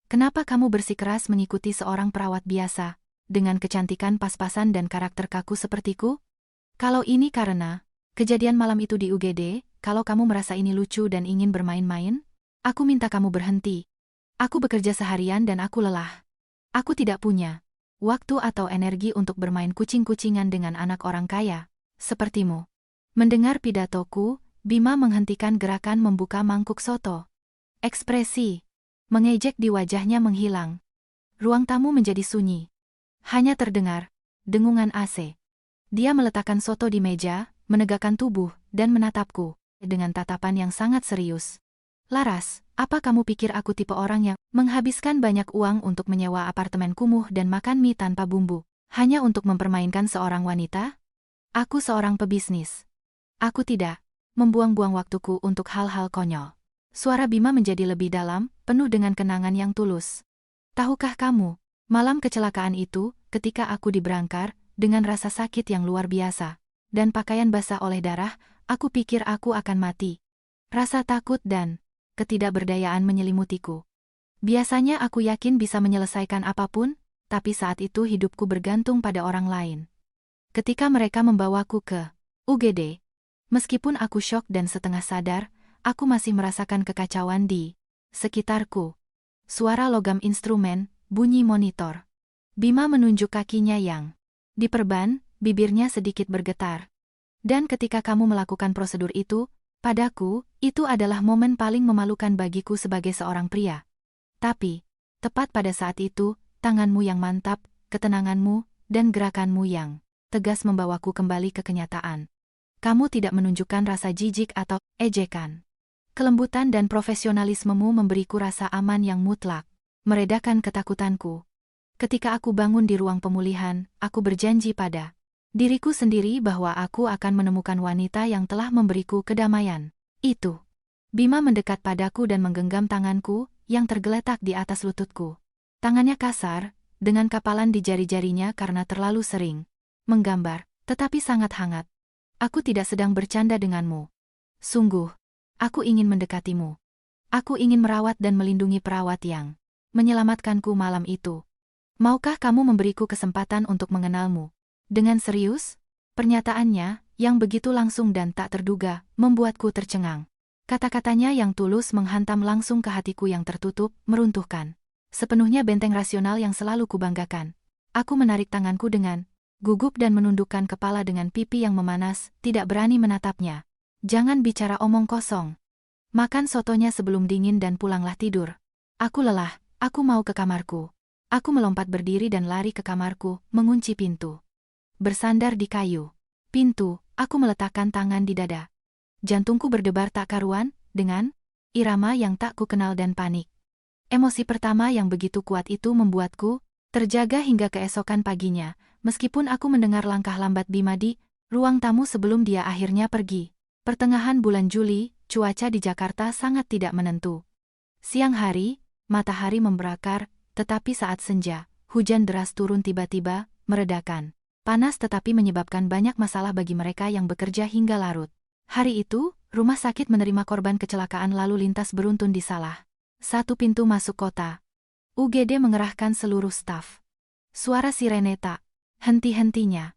Kenapa kamu bersikeras mengikuti seorang perawat biasa, dengan kecantikan pas-pasan dan karakter kaku sepertiku? Kalau ini karena kejadian malam itu di UGD, kalau kamu merasa ini lucu dan ingin bermain-main, aku minta kamu berhenti. Aku bekerja seharian dan aku lelah. Aku tidak punya waktu atau energi untuk bermain kucing-kucingan dengan anak orang kaya sepertimu." Mendengar pidatoku, Bima menghentikan gerakan membuka mangkuk soto. Ekspresi mengejek di wajahnya menghilang. Ruang tamu menjadi sunyi. Hanya terdengar dengungan AC. Dia meletakkan soto di meja, menegakkan tubuh, dan menatapku dengan tatapan yang sangat serius. "Laras, apa kamu pikir aku tipe orang yang menghabiskan banyak uang untuk menyewa apartemen kumuh dan makan mie tanpa bumbu, hanya untuk mempermainkan seorang wanita? Aku seorang pebisnis. Aku tidak membuang-buang waktuku untuk hal-hal konyol." Suara Bima menjadi lebih dalam, penuh dengan kenangan yang tulus. "Tahukah kamu, malam kecelakaan itu, ketika aku diberangkar, dengan rasa sakit yang luar biasa, dan pakaian basah oleh darah, aku pikir aku akan mati. Rasa takut dan ketidakberdayaan menyelimutiku. Biasanya aku yakin bisa menyelesaikan apapun, tapi saat itu hidupku bergantung pada orang lain. Ketika mereka membawaku ke UGD, meskipun aku syok dan setengah sadar, aku masih merasakan kekacauan di sekitarku." Suara logam instrumen, bunyi monitor. Bima menunjuk kakinya yang diperban, bibirnya sedikit bergetar. "Dan ketika kamu melakukan prosedur itu, padaku, itu adalah momen paling memalukan bagiku sebagai seorang pria. Tapi, tepat pada saat itu, tanganmu yang mantap, ketenanganmu, dan gerakanmu yang tegas membawaku kembali ke kenyataan. Kamu tidak menunjukkan rasa jijik atau ejekan. Kelembutan dan profesionalismemu memberiku rasa aman yang mutlak, meredakan ketakutanku. Ketika aku bangun di ruang pemulihan, aku berjanji pada diriku sendiri bahwa aku akan menemukan wanita yang telah memberiku kedamaian. Itu." Bima mendekat padaku dan menggenggam tanganku, yang tergeletak di atas lututku. Tangannya kasar, dengan kapalan di jari-jarinya karena terlalu sering menggambar, tetapi sangat hangat. "Aku tidak sedang bercanda denganmu. Sungguh. Aku ingin mendekatimu. Aku ingin merawat dan melindungi perawat yang menyelamatkanku malam itu. Maukah kamu memberiku kesempatan untuk mengenalmu?" Dengan serius, pernyataannya, yang begitu langsung dan tak terduga, membuatku tercengang. Kata-katanya yang tulus menghantam langsung ke hatiku yang tertutup, meruntuhkan sepenuhnya benteng rasional yang selalu kubanggakan. Aku menarik tanganku dengan gugup dan menundukkan kepala dengan pipi yang memanas, tidak berani menatapnya. Jangan bicara omong kosong. Makan sotonya sebelum dingin dan pulanglah tidur. Aku lelah, aku mau ke kamarku. Aku melompat berdiri dan lari ke kamarku, mengunci pintu. Bersandar di kayu pintu, aku meletakkan tangan di dada. Jantungku berdebar tak karuan, dengan irama yang tak ku kenal dan panik. Emosi pertama yang begitu kuat itu membuatku terjaga hingga keesokan paginya, meskipun aku mendengar langkah lambat Bima di ruang tamu sebelum dia akhirnya pergi. Pertengahan bulan Juli, cuaca di Jakarta sangat tidak menentu. Siang hari, matahari membrakar, tetapi saat senja, hujan deras turun tiba-tiba, meredakan. Panas tetapi menyebabkan banyak masalah bagi mereka yang bekerja hingga larut. Hari itu, rumah sakit menerima korban kecelakaan lalu lintas beruntun di salah satu pintu masuk kota. UGD mengerahkan seluruh staf. Suara sirene tak henti-hentinya.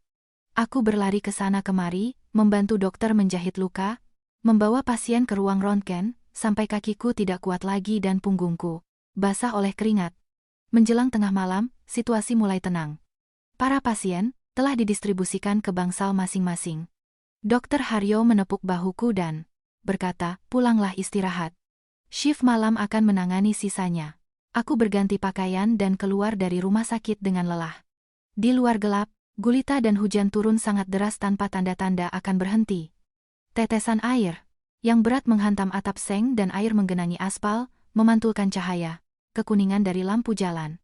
Aku berlari ke sana kemari, membantu dokter menjahit luka, membawa pasien ke ruang röntgen, sampai kakiku tidak kuat lagi dan punggungku basah oleh keringat. Menjelang tengah malam, situasi mulai tenang. Para pasien telah didistribusikan ke bangsal masing-masing. Dokter Haryo menepuk bahuku dan berkata, pulanglah istirahat. Shift malam akan menangani sisanya. Aku berganti pakaian dan keluar dari rumah sakit dengan lelah. Di luar gelap, gulita dan hujan turun sangat deras tanpa tanda-tanda akan berhenti. Tetesan air yang berat menghantam atap seng dan air menggenangi aspal, memantulkan cahaya kekuningan dari lampu jalan.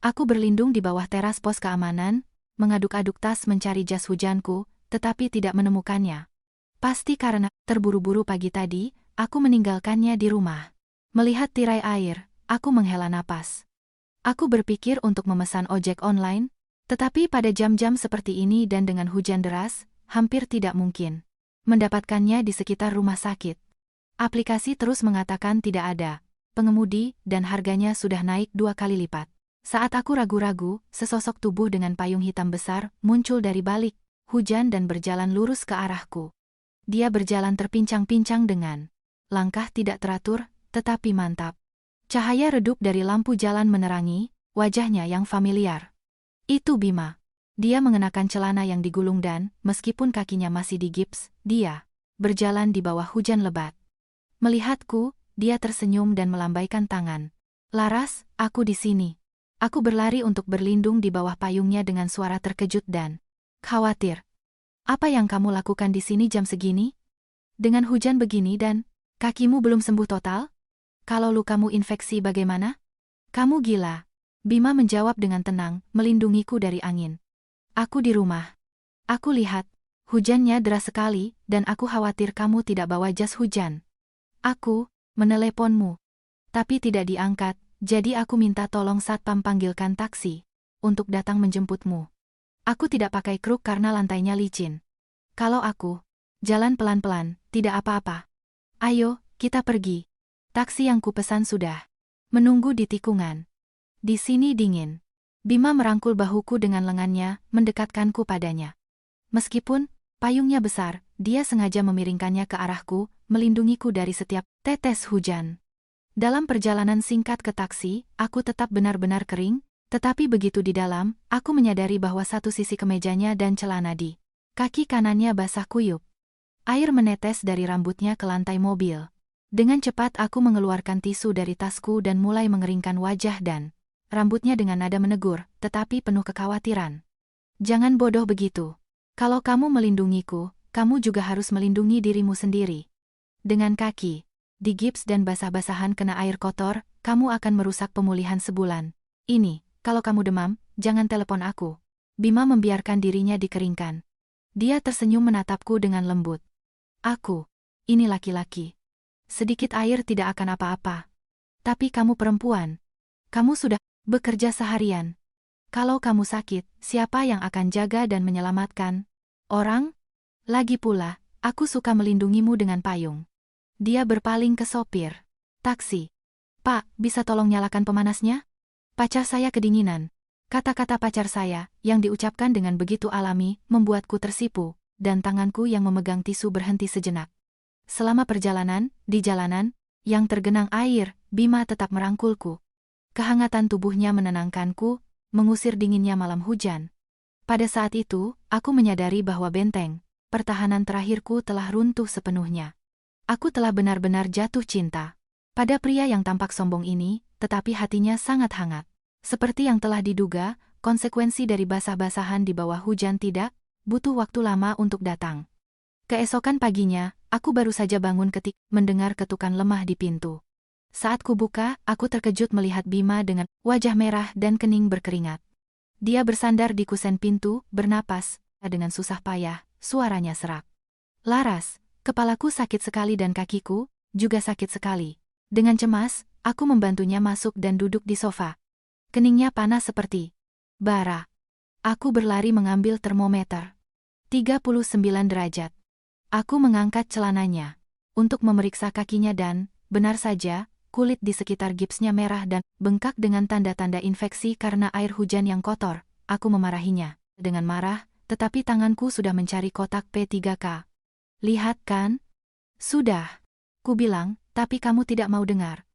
Aku berlindung di bawah teras pos keamanan, mengaduk-aduk tas mencari jas hujanku, tetapi tidak menemukannya. Pasti karena terburu-buru pagi tadi, aku meninggalkannya di rumah. Melihat tirai air, aku menghela napas. Aku berpikir untuk memesan ojek online, tetapi pada jam-jam seperti ini dan dengan hujan deras, hampir tidak mungkin mendapatkannya di sekitar rumah sakit. Aplikasi terus mengatakan tidak ada pengemudi dan harganya sudah naik 2 kali lipat. Saat aku ragu-ragu, sesosok tubuh dengan payung hitam besar muncul dari balik hujan dan berjalan lurus ke arahku. Dia berjalan terpincang-pincang dengan langkah tidak teratur, tetapi mantap. Cahaya redup dari lampu jalan menerangi wajahnya yang familiar. Itu Bima. Dia mengenakan celana yang digulung dan, meskipun kakinya masih digips, dia berjalan di bawah hujan lebat. Melihatku, dia tersenyum dan melambaikan tangan. Laras, aku di sini. Aku berlari untuk berlindung di bawah payungnya dengan suara terkejut dan khawatir. Apa yang kamu lakukan di sini jam segini? Dengan hujan begini dan kakimu belum sembuh total? Kalau lukamu infeksi bagaimana? Kamu gila. Bima menjawab dengan tenang, melindungiku dari angin. Aku di rumah. Aku lihat, hujannya deras sekali, dan aku khawatir kamu tidak bawa jas hujan. Aku meneleponmu, tapi tidak diangkat. Jadi aku minta tolong satpam panggilkan taksi untuk datang menjemputmu. Aku tidak pakai kruk karena lantainya licin. Kalau aku jalan pelan-pelan, tidak apa-apa. Ayo, kita pergi. Taksi yang kupesan sudah menunggu di tikungan. Di sini dingin. Bima merangkul bahuku dengan lengannya, mendekatkanku padanya. Meskipun payungnya besar, dia sengaja memiringkannya ke arahku, melindungiku dari setiap tetes hujan. Dalam perjalanan singkat ke taksi, aku tetap benar-benar kering, tetapi begitu di dalam, aku menyadari bahwa satu sisi kemejanya dan celana di kaki kanannya basah kuyup. Air menetes dari rambutnya ke lantai mobil. Dengan cepat aku mengeluarkan tisu dari tasku dan mulai mengeringkan wajah dan rambutnya dengan nada menegur, tetapi penuh kekhawatiran. Jangan bodoh begitu. Kalau kamu melindungiku, kamu juga harus melindungi dirimu sendiri. Dengan kaki digips dan basah-basahan kena air kotor, kamu akan merusak pemulihan sebulan ini. Kalau kamu demam, jangan telepon aku. Bima membiarkan dirinya dikeringkan. Dia tersenyum menatapku dengan lembut. Aku ini laki-laki. Sedikit air tidak akan apa-apa. Tapi kamu perempuan. Kamu sudah bekerja seharian. Kalau kamu sakit, siapa yang akan jaga dan menyelamatkan orang? Lagi pula, aku suka melindungimu dengan payung. Dia berpaling ke sopir taksi. Pak, bisa tolong nyalakan pemanasnya? Pacar saya kedinginan. Kata-kata pacar saya, yang diucapkan dengan begitu alami, membuatku tersipu, dan tanganku yang memegang tisu berhenti sejenak. Selama perjalanan, di jalanan, yang tergenang air, Bima tetap merangkulku. Kehangatan tubuhnya menenangkanku, mengusir dinginnya malam hujan. Pada saat itu, aku menyadari bahwa benteng pertahanan terakhirku telah runtuh sepenuhnya. Aku telah benar-benar jatuh cinta pada pria yang tampak sombong ini, tetapi hatinya sangat hangat. Seperti yang telah diduga, konsekuensi dari basah-basahan di bawah hujan tidak butuh waktu lama untuk datang. Keesokan paginya, aku baru saja bangun ketika mendengar ketukan lemah di pintu. Saat kubuka, aku terkejut melihat Bima dengan wajah merah dan kening berkeringat. Dia bersandar di kusen pintu, bernapas dengan susah payah, suaranya serak. "Laras, kepalaku sakit sekali dan kakiku juga sakit sekali." Dengan cemas, aku membantunya masuk dan duduk di sofa. Keningnya panas seperti bara. Aku berlari mengambil termometer. 39 derajat. Aku mengangkat celananya untuk memeriksa kakinya dan, benar saja, kulit di sekitar gipsnya merah dan bengkak dengan tanda-tanda infeksi karena air hujan yang kotor. Aku memarahinya dengan marah, tetapi tanganku sudah mencari kotak P3K. "Lihat kan?" "Sudah," ku bilang, "tapi kamu tidak mau dengar.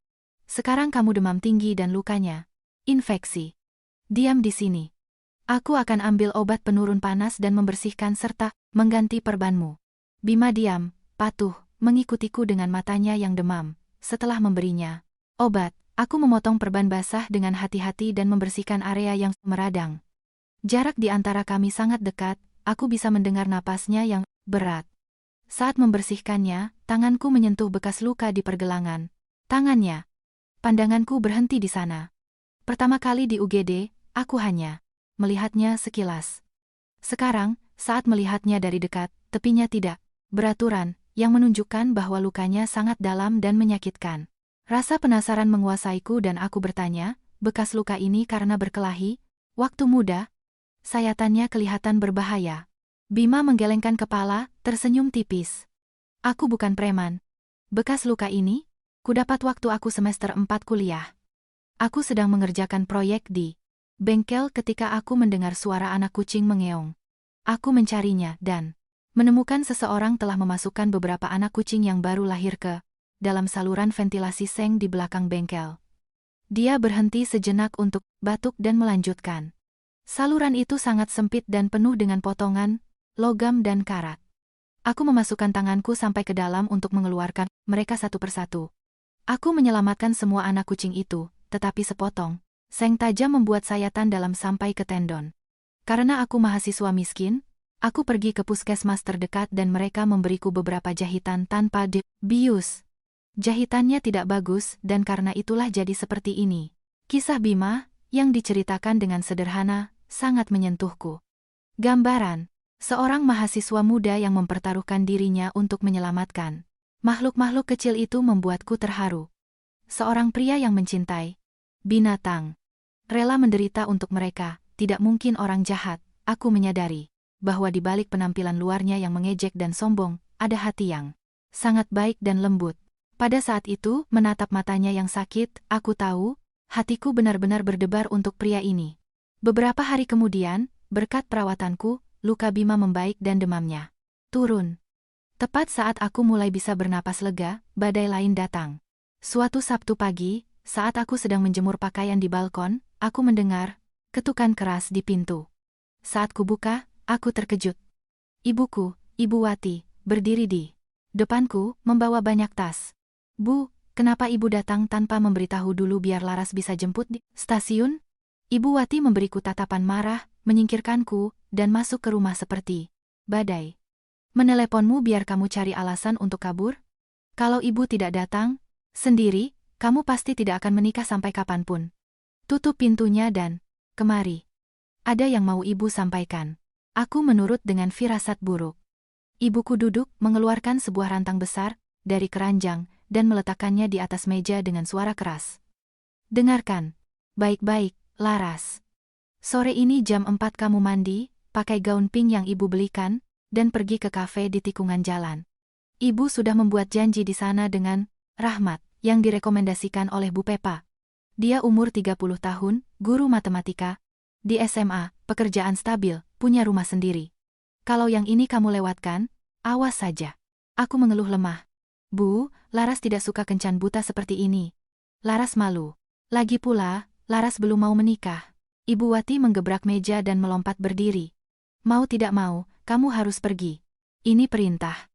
Sekarang kamu demam tinggi dan lukanya infeksi. Diam di sini. Aku akan ambil obat penurun panas dan membersihkan serta mengganti perbanmu." Bima diam, patuh, mengikutiku dengan matanya yang demam. Setelah memberinya obat, aku memotong perban basah dengan hati-hati dan membersihkan area yang meradang. Jarak di antara kami sangat dekat, aku bisa mendengar napasnya yang berat. Saat membersihkannya, tanganku menyentuh bekas luka di pergelangan tangannya. Pandanganku berhenti di sana. Pertama kali di UGD, aku hanya melihatnya sekilas. Sekarang, saat melihatnya dari dekat, tepinya tidak beraturan, yang menunjukkan bahwa lukanya sangat dalam dan menyakitkan. Rasa penasaran menguasaiku dan aku bertanya, "Bekas luka ini karena berkelahi? Waktu muda?" Sayatannya kelihatan berbahaya. Bima menggelengkan kepala, tersenyum tipis. "Aku bukan preman. Bekas luka ini, kudapat waktu aku semester 4 kuliah. Aku sedang mengerjakan proyek di bengkel ketika aku mendengar suara anak kucing mengeong. Aku mencarinya dan menemukan seseorang telah memasukkan beberapa anak kucing yang baru lahir ke dalam saluran ventilasi seng di belakang bengkel." Dia berhenti sejenak untuk batuk dan melanjutkan. "Saluran itu sangat sempit dan penuh dengan potongan logam dan karat. Aku memasukkan tanganku sampai ke dalam untuk mengeluarkan mereka satu persatu. Aku menyelamatkan semua anak kucing itu, tetapi sepotong seng tajam membuat sayatan dalam sampai ke tendon. Karena aku mahasiswa miskin, aku pergi ke puskesmas terdekat dan mereka memberiku beberapa jahitan tanpa bius. Jahitannya tidak bagus dan karena itulah jadi seperti ini." Kisah Bima, yang diceritakan dengan sederhana, sangat menyentuhku. Gambaran seorang mahasiswa muda yang mempertaruhkan dirinya untuk menyelamatkan makhluk-makhluk kecil itu membuatku terharu. Seorang pria yang mencintai binatang, rela menderita untuk mereka, tidak mungkin orang jahat. Aku menyadari bahwa di balik penampilan luarnya yang mengejek dan sombong, ada hati yang sangat baik dan lembut. Pada saat itu, menatap matanya yang sakit, aku tahu, hatiku benar-benar berdebar untuk pria ini. Beberapa hari kemudian, berkat perawatanku, luka Bima membaik dan demamnya turun. Tepat saat aku mulai bisa bernapas lega, badai lain datang. Suatu Sabtu pagi, saat aku sedang menjemur pakaian di balkon, aku mendengar ketukan keras di pintu. Saat kubuka, aku terkejut. Ibuku, Ibu Wati, berdiri di depanku, membawa banyak tas. "Bu, kenapa ibu datang tanpa memberitahu dulu biar Laras bisa jemput di stasiun?" Ibu Wati memberiku tatapan marah, menyingkirkanku, dan masuk ke rumah seperti badai. "Meneleponmu biar kamu cari alasan untuk kabur? Kalau ibu tidak datang sendiri, kamu pasti tidak akan menikah sampai kapanpun. Tutup pintunya dan kemari. Ada yang mau ibu sampaikan." Aku menurut dengan firasat buruk. Ibuku duduk, mengeluarkan sebuah rantang besar dari keranjang, dan meletakkannya di atas meja dengan suara keras. "Dengarkan baik-baik, Laras. Sore ini jam 4 kamu mandi, pakai gaun pink yang ibu belikan, dan pergi ke kafe di tikungan jalan. Ibu sudah membuat janji di sana dengan Rahmat, yang direkomendasikan oleh Bu Pepa. Dia umur 30 tahun, guru matematika, di SMA, pekerjaan stabil, punya rumah sendiri. Kalau yang ini kamu lewatkan, awas saja." Aku mengeluh lemah. "Bu, Laras tidak suka kencan buta seperti ini." Laras malu. Lagi pula, Laras belum mau menikah. Ibu Wati menggebrak meja dan melompat berdiri. Mau tidak mau, kamu harus pergi. Ini perintah.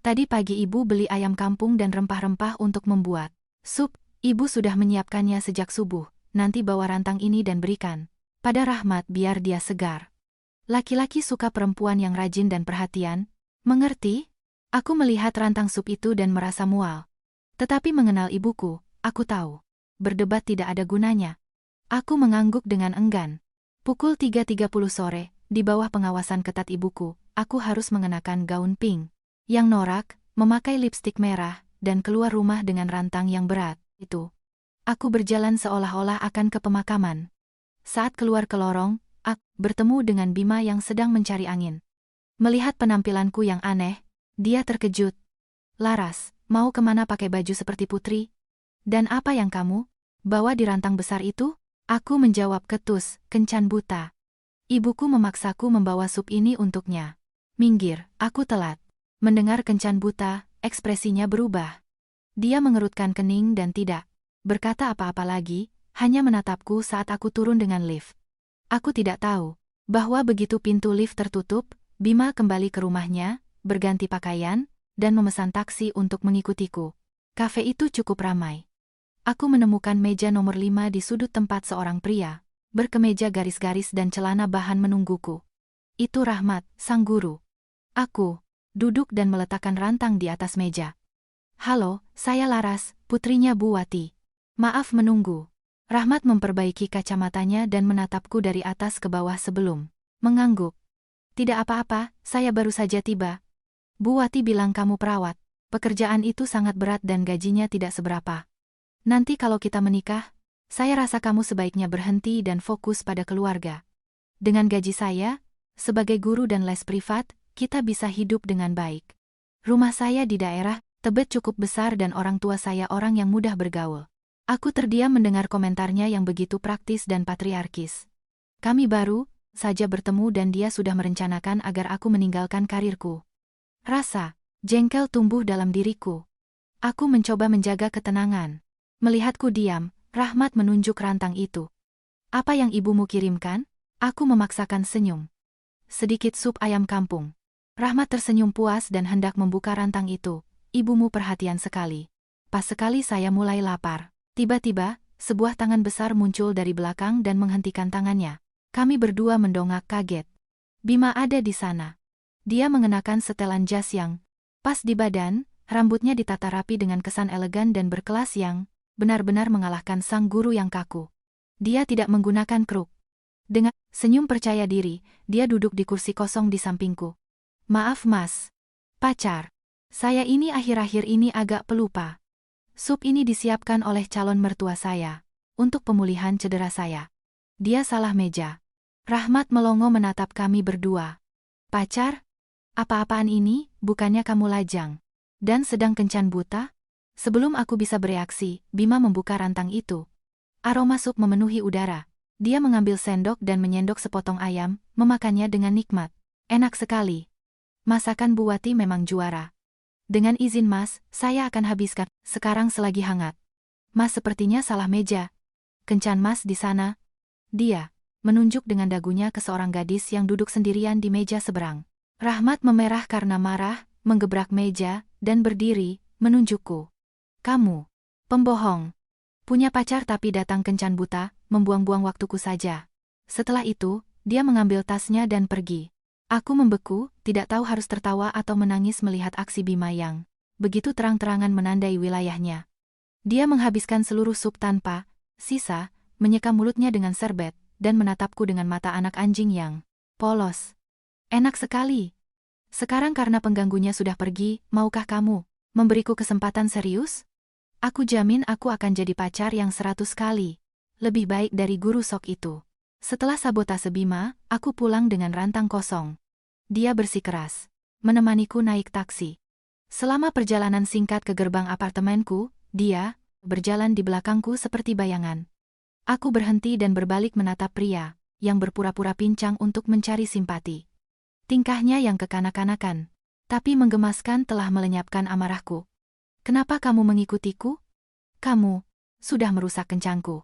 Tadi pagi ibu beli ayam kampung dan rempah-rempah untuk membuat sup. Ibu sudah menyiapkannya sejak subuh. Nanti bawa rantang ini dan berikan pada Rahmat biar dia segar. Laki-laki suka perempuan yang rajin dan perhatian. Mengerti? Aku melihat rantang sup itu dan merasa mual. Tetapi mengenal ibuku, aku tahu. Berdebat tidak ada gunanya. Aku mengangguk dengan enggan. Pukul 3.30 sore, di bawah pengawasan ketat ibuku, aku harus mengenakan gaun pink yang norak, memakai lipstik merah, dan keluar rumah dengan rantang yang berat. Itu. Aku berjalan seolah-olah akan ke pemakaman. Saat keluar ke lorong, aku bertemu dengan Bima yang sedang mencari angin. Melihat penampilanku yang aneh, dia terkejut. Laras, mau kemana pakai baju seperti putri? Dan apa yang kamu bawa di rantang besar itu? Aku menjawab ketus, kencan buta. Ibuku memaksaku membawa sup ini untuknya. Minggir, aku telat. Mendengar kencan buta, ekspresinya berubah. Dia mengerutkan kening dan tidak berkata apa-apa lagi, hanya menatapku saat aku turun dengan lift. Aku tidak tahu bahwa begitu pintu lift tertutup, Bima kembali ke rumahnya, berganti pakaian, dan memesan taksi untuk mengikutiku. Kafe itu cukup ramai. Aku menemukan meja nomor 5 di sudut tempat seorang pria, berkemeja garis-garis dan celana bahan menungguku. Itu Rahmat, sang guru. Aku duduk dan meletakkan rantang di atas meja. Halo, saya Laras, putrinya Bu Wati. Maaf menunggu. Rahmat memperbaiki kacamatanya dan menatapku dari atas ke bawah sebelum mengangguk. Tidak apa-apa, saya baru saja tiba. Bu Wati bilang kamu perawat. Pekerjaan itu sangat berat dan gajinya tidak seberapa. Nanti kalau kita menikah, saya rasa kamu sebaiknya berhenti dan fokus pada keluarga. Dengan gaji saya, sebagai guru dan les privat, kita bisa hidup dengan baik. Rumah saya di daerah Tebet cukup besar dan orang tua saya orang yang mudah bergaul. Aku terdiam mendengar komentarnya yang begitu praktis dan patriarkis. Kami baru saja bertemu dan dia sudah merencanakan agar aku meninggalkan karirku. Rasa jengkel tumbuh dalam diriku. Aku mencoba menjaga ketenangan. Melihatku diam, Rahmat menunjuk rantang itu. Apa yang ibumu kirimkan? Aku memaksakan senyum. Sedikit sup ayam kampung. Rahmat tersenyum puas dan hendak membuka rantang itu. Ibumu perhatian sekali. Pas sekali saya mulai lapar. Tiba-tiba, sebuah tangan besar muncul dari belakang dan menghentikan tangannya. Kami berdua mendongak kaget. Bima ada di sana. Dia mengenakan setelan jas yang pas di badan, rambutnya ditata rapi dengan kesan elegan dan berkelas yang benar-benar mengalahkan sang guru yang kaku. Dia tidak menggunakan kruk. Dengan senyum percaya diri, dia duduk di kursi kosong di sampingku. Maaf mas. Pacar. Saya ini akhir-akhir ini agak pelupa. Sup ini disiapkan oleh calon mertua saya, untuk pemulihan cedera saya. Dia salah meja. Rahmat melongo menatap kami berdua. Pacar? Apa-apaan ini, bukannya kamu lajang dan sedang kencan buta? Sebelum aku bisa bereaksi, Bima membuka rantang itu. Aroma sup memenuhi udara. Dia mengambil sendok dan menyendok sepotong ayam, memakannya dengan nikmat. Enak sekali. Masakan Bu Wati memang juara. Dengan izin mas, saya akan habiskan sekarang selagi hangat. Mas sepertinya salah meja. Kencan mas di sana. Dia menunjuk dengan dagunya ke seorang gadis yang duduk sendirian di meja seberang. Rahmat memerah karena marah, menggebrak meja, dan berdiri, menunjukku. Kamu pembohong. Punya pacar tapi datang kencan buta, membuang-buang waktuku saja. Setelah itu, dia mengambil tasnya dan pergi. Aku membeku, tidak tahu harus tertawa atau menangis melihat aksi Bima yang begitu terang-terangan menandai wilayahnya. Dia menghabiskan seluruh sup tanpa sisa, menyeka mulutnya dengan serbet, dan menatapku dengan mata anak anjing yang polos. Enak sekali. Sekarang karena pengganggunya sudah pergi, maukah kamu memberiku kesempatan serius? Aku jamin aku akan jadi pacar yang 100 kali lebih baik dari guru sok itu. Setelah sabotase Bima, aku pulang dengan rantang kosong. Dia bersikeras menemaniku naik taksi. Selama perjalanan singkat ke gerbang apartemenku, dia berjalan di belakangku seperti bayangan. Aku berhenti dan berbalik menatap pria yang berpura-pura pincang untuk mencari simpati. Tingkahnya yang kekanak-kanakan, tapi menggemaskan telah melenyapkan amarahku. Kenapa kamu mengikutiku? Kamu sudah merusak kencangku.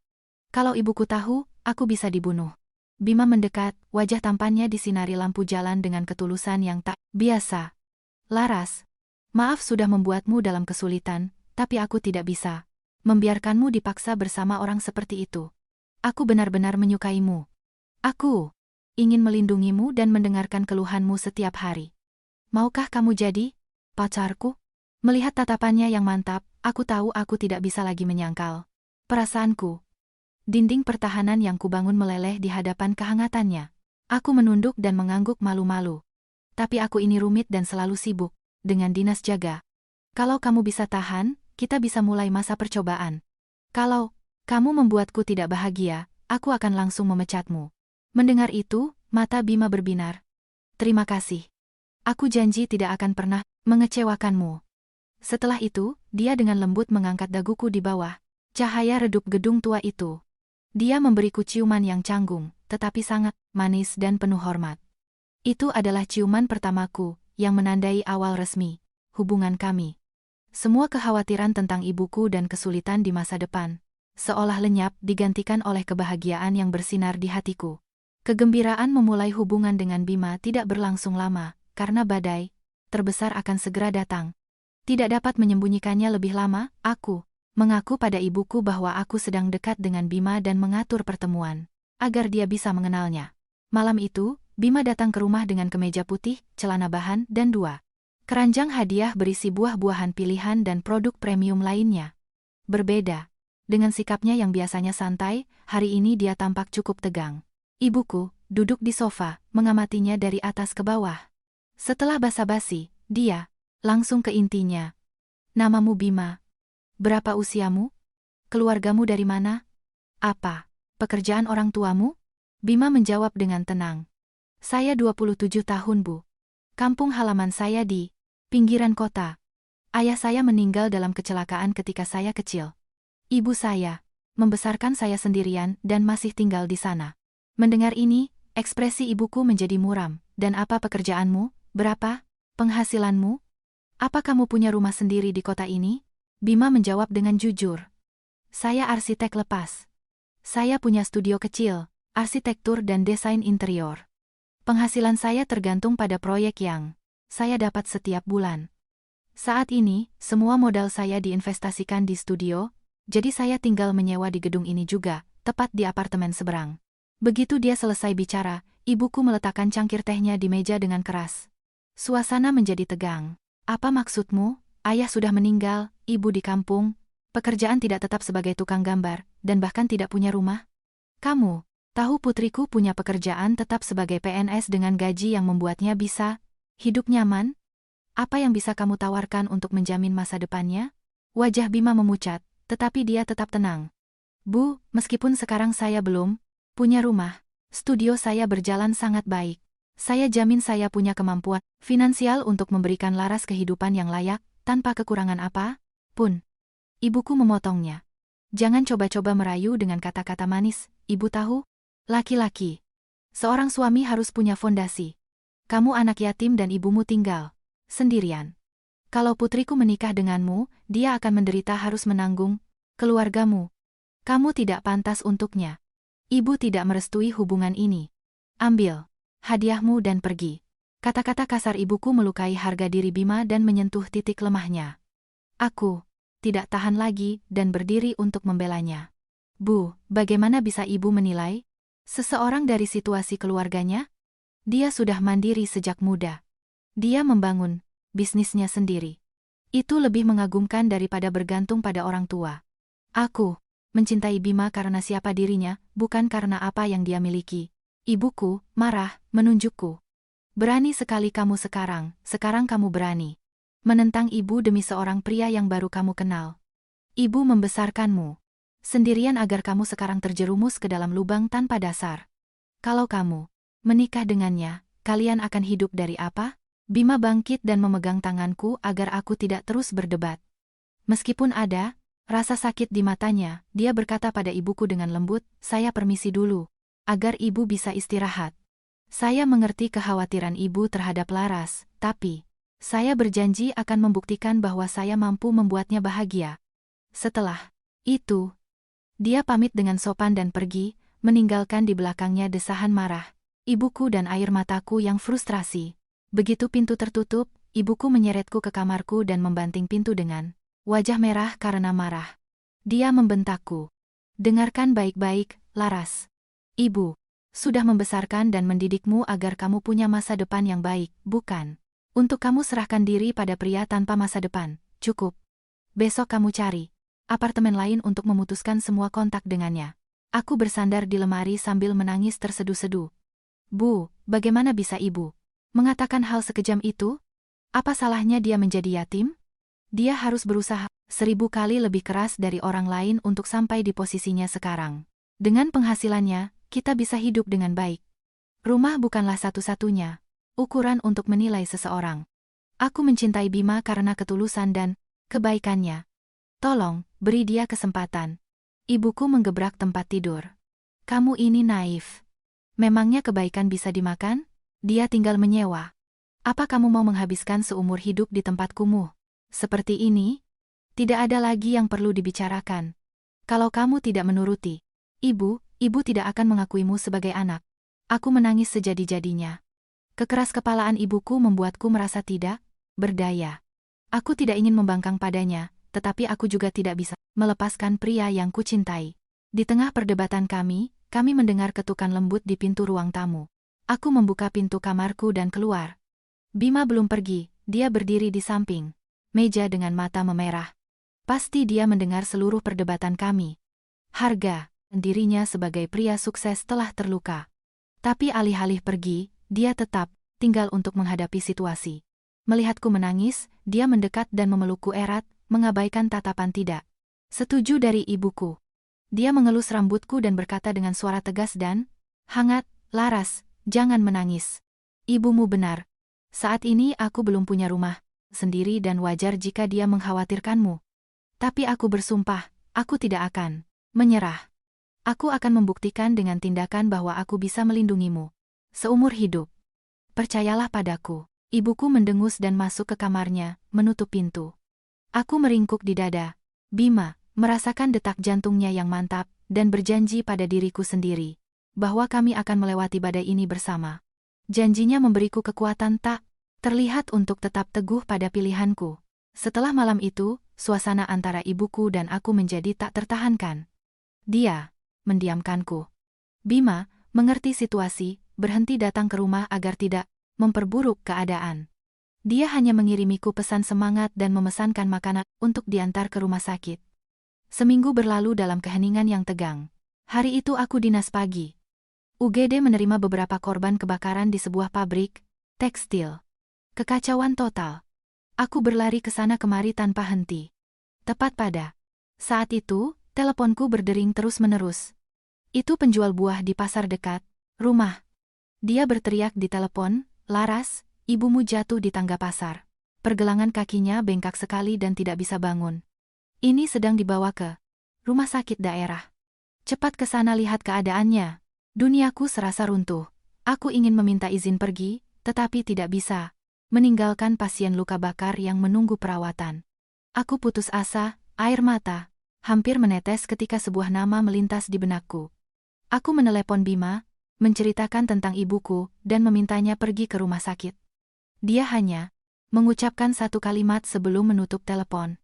Kalau ibuku tahu, aku bisa dibunuh. Bima mendekat, wajah tampannya disinari lampu jalan dengan ketulusan yang tak biasa. Laras, maaf sudah membuatmu dalam kesulitan, tapi aku tidak bisa membiarkanmu dipaksa bersama orang seperti itu. Aku benar-benar menyukaimu. Aku ingin melindungimu dan mendengarkan keluhanmu setiap hari. Maukah kamu jadi pacarku? Melihat tatapannya yang mantap, aku tahu aku tidak bisa lagi menyangkal perasaanku. Dinding pertahanan yang kubangun meleleh di hadapan kehangatannya. Aku menunduk dan mengangguk malu-malu. Tapi aku ini rumit dan selalu sibuk dengan dinas jaga. Kalau kamu bisa tahan, kita bisa mulai masa percobaan. Kalau kamu membuatku tidak bahagia, aku akan langsung memecatmu. Mendengar itu, mata Bima berbinar. Terima kasih. Aku janji tidak akan pernah mengecewakanmu. Setelah itu, dia dengan lembut mengangkat daguku di bawah cahaya redup gedung tua itu. Dia memberiku ciuman yang canggung, tetapi sangat manis dan penuh hormat. Itu adalah ciuman pertamaku, yang menandai awal resmi hubungan kami. Semua kekhawatiran tentang ibuku dan kesulitan di masa depan, seolah lenyap digantikan oleh kebahagiaan yang bersinar di hatiku. Kegembiraan memulai hubungan dengan Bima tidak berlangsung lama, karena badai terbesar akan segera datang. Tidak dapat menyembunyikannya lebih lama, aku mengaku pada ibuku bahwa aku sedang dekat dengan Bima dan mengatur pertemuan, agar dia bisa mengenalnya. Malam itu, Bima datang ke rumah dengan kemeja putih, celana bahan, dan 2 keranjang hadiah berisi buah-buahan pilihan dan produk premium lainnya. Berbeda dengan sikapnya yang biasanya santai, hari ini dia tampak cukup tegang. Ibuku duduk di sofa, mengamatinya dari atas ke bawah. Setelah basa-basi, dia langsung ke intinya. Namamu Bima. Berapa usiamu? Keluargamu dari mana? Apa pekerjaan orang tuamu? Bima menjawab dengan tenang. Saya 27 tahun, Bu. Kampung halaman saya di pinggiran kota. Ayah saya meninggal dalam kecelakaan ketika saya kecil. Ibu saya membesarkan saya sendirian dan masih tinggal di sana. Mendengar ini, ekspresi ibuku menjadi muram. Dan apa pekerjaanmu? Berapa penghasilanmu? Apa kamu punya rumah sendiri di kota ini? Bima menjawab dengan jujur. Saya arsitek lepas. Saya punya studio kecil, arsitektur dan desain interior. Penghasilan saya tergantung pada proyek yang saya dapat setiap bulan. Saat ini, semua modal saya diinvestasikan di studio, jadi saya tinggal menyewa di gedung ini juga, tepat di apartemen seberang. Begitu dia selesai bicara, ibuku meletakkan cangkir tehnya di meja dengan keras. Suasana menjadi tegang. Apa maksudmu? Ayah sudah meninggal, ibu di kampung, pekerjaan tidak tetap sebagai tukang gambar, dan bahkan tidak punya rumah. Kamu tahu putriku punya pekerjaan tetap sebagai PNS dengan gaji yang membuatnya bisa hidup nyaman? Apa yang bisa kamu tawarkan untuk menjamin masa depannya? Wajah Bima memucat, tetapi dia tetap tenang. Bu, meskipun sekarang saya belum punya rumah, studio saya berjalan sangat baik. Saya jamin saya punya kemampuan finansial untuk memberikan Laras kehidupan yang layak, tanpa kekurangan apa pun. Ibuku memotongnya. Jangan coba-coba merayu dengan kata-kata manis, ibu tahu? Laki-laki. Seorang suami harus punya fondasi. Kamu anak yatim dan ibumu tinggal sendirian. Kalau putriku menikah denganmu, dia akan menderita harus menanggung keluargamu. Kamu tidak pantas untuknya. Ibu tidak merestui hubungan ini. Ambil hadiahmu dan pergi. Kata-kata kasar ibuku melukai harga diri Bima dan menyentuh titik lemahnya. Aku tidak tahan lagi dan berdiri untuk membelanya. Bu, bagaimana bisa ibu menilai seseorang dari situasi keluarganya? Dia sudah mandiri sejak muda. Dia membangun bisnisnya sendiri. Itu lebih mengagumkan daripada bergantung pada orang tua. Aku mencintai Bima karena siapa dirinya, bukan karena apa yang dia miliki. Ibuku marah, menunjukku. Berani sekali kamu sekarang kamu berani menentang ibu demi seorang pria yang baru kamu kenal. Ibu membesarkanmu sendirian agar kamu sekarang terjerumus ke dalam lubang tanpa dasar. Kalau kamu menikah dengannya, kalian akan hidup dari apa? Bima bangkit dan memegang tanganku agar aku tidak terus berdebat. Meskipun ada rasa sakit di matanya, dia berkata pada ibuku dengan lembut, saya permisi dulu, agar ibu bisa istirahat. Saya mengerti kekhawatiran ibu terhadap Laras, tapi saya berjanji akan membuktikan bahwa saya mampu membuatnya bahagia. Setelah itu, dia pamit dengan sopan dan pergi, meninggalkan di belakangnya desahan marah, ibuku dan air mataku yang frustrasi. Begitu pintu tertutup, ibuku menyeretku ke kamarku dan membanting pintu dengan wajah merah karena marah. Dia membentakku. Dengarkan baik-baik, Laras. Ibu sudah membesarkan dan mendidikmu agar kamu punya masa depan yang baik, bukan untuk kamu serahkan diri pada pria tanpa masa depan. Cukup. Besok kamu cari apartemen lain untuk memutuskan semua kontak dengannya. Aku bersandar di lemari sambil menangis terseduh-seduh. Bu, bagaimana bisa ibu mengatakan hal sekejam itu? Apa salahnya dia menjadi yatim? Dia harus berusaha 1000 kali lebih keras dari orang lain untuk sampai di posisinya sekarang. Dengan penghasilannya, kita bisa hidup dengan baik. Rumah bukanlah satu-satunya ukuran untuk menilai seseorang. Aku mencintai Bima karena ketulusan dan kebaikannya. Tolong, beri dia kesempatan. Ibuku menggebrak tempat tidur. Kamu ini naif. Memangnya kebaikan bisa dimakan? Dia tinggal menyewa. Apa kamu mau menghabiskan seumur hidup di tempat kumuh seperti ini? Tidak ada lagi yang perlu dibicarakan. Kalau kamu tidak menuruti ibu tidak akan mengakuimu sebagai anak. Aku menangis sejadi-jadinya. Kekeras-kepalaan ibuku membuatku merasa tidak berdaya. Aku tidak ingin membangkang padanya, tetapi aku juga tidak bisa melepaskan pria yang kucintai. Di tengah perdebatan kami mendengar ketukan lembut di pintu ruang tamu. Aku membuka pintu kamarku dan keluar. Bima belum pergi, dia berdiri di samping meja dengan mata memerah. Pasti dia mendengar seluruh perdebatan kami. Harga dirinya sebagai pria sukses telah terluka. Tapi alih-alih pergi, dia tetap tinggal untuk menghadapi situasi. Melihatku menangis, dia mendekat dan memelukku erat, mengabaikan tatapan tidak setuju dari ibuku. Dia mengelus rambutku dan berkata dengan suara tegas dan hangat, Laras, jangan menangis. Ibumu benar. Saat ini aku belum punya rumah sendiri dan wajar jika dia mengkhawatirkanmu. Tapi aku bersumpah, aku tidak akan menyerah. Aku akan membuktikan dengan tindakan bahwa aku bisa melindungimu seumur hidup. Percayalah padaku. Ibuku mendengus dan masuk ke kamarnya, menutup pintu. Aku meringkuk di dada. Bima merasakan detak jantungnya yang mantap dan berjanji pada diriku sendiri bahwa kami akan melewati badai ini bersama. Janjinya memberiku kekuatan tak terlihat untuk tetap teguh pada pilihanku. Setelah malam itu, suasana antara ibuku dan aku menjadi tak tertahankan. Dia mendiamkanku. Bima mengerti situasi, berhenti datang ke rumah agar tidak memperburuk keadaan. Dia hanya mengirimiku pesan semangat dan memesankan makanan untuk diantar ke rumah sakit. Seminggu berlalu dalam keheningan yang tegang. Hari itu aku dinas pagi. UGD menerima beberapa korban kebakaran di sebuah pabrik tekstil. Kekacauan total. Aku berlari ke sana kemari tanpa henti. Tepat pada saat itu, teleponku berdering terus-menerus. Itu penjual buah di pasar dekat rumah. Dia berteriak di telepon, Laras, ibumu jatuh di tangga pasar. Pergelangan kakinya bengkak sekali dan tidak bisa bangun. Ini sedang dibawa ke rumah sakit daerah. Cepat ke sana lihat keadaannya. Duniaku serasa runtuh. Aku ingin meminta izin pergi, tetapi tidak bisa meninggalkan pasien luka bakar yang menunggu perawatan. Aku putus asa, air mata hampir menetes ketika sebuah nama melintas di benakku. Aku menelepon Bima, menceritakan tentang ibuku, dan memintanya pergi ke rumah sakit. Dia hanya mengucapkan satu kalimat sebelum menutup telepon.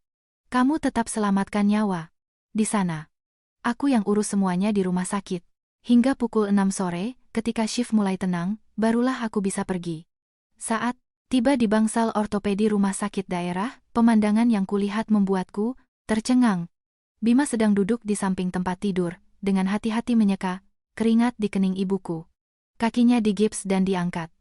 Kamu tetap selamatkan nyawa di sana. Aku yang urus semuanya di rumah sakit. Hingga pukul 6 sore, ketika shift mulai tenang, barulah aku bisa pergi. Saat tiba di bangsal ortopedi rumah sakit daerah, pemandangan yang kulihat membuatku tercengang. Bima sedang duduk di samping tempat tidur, dengan hati-hati menyeka keringat di kening ibuku. Kakinya digips dan diangkat.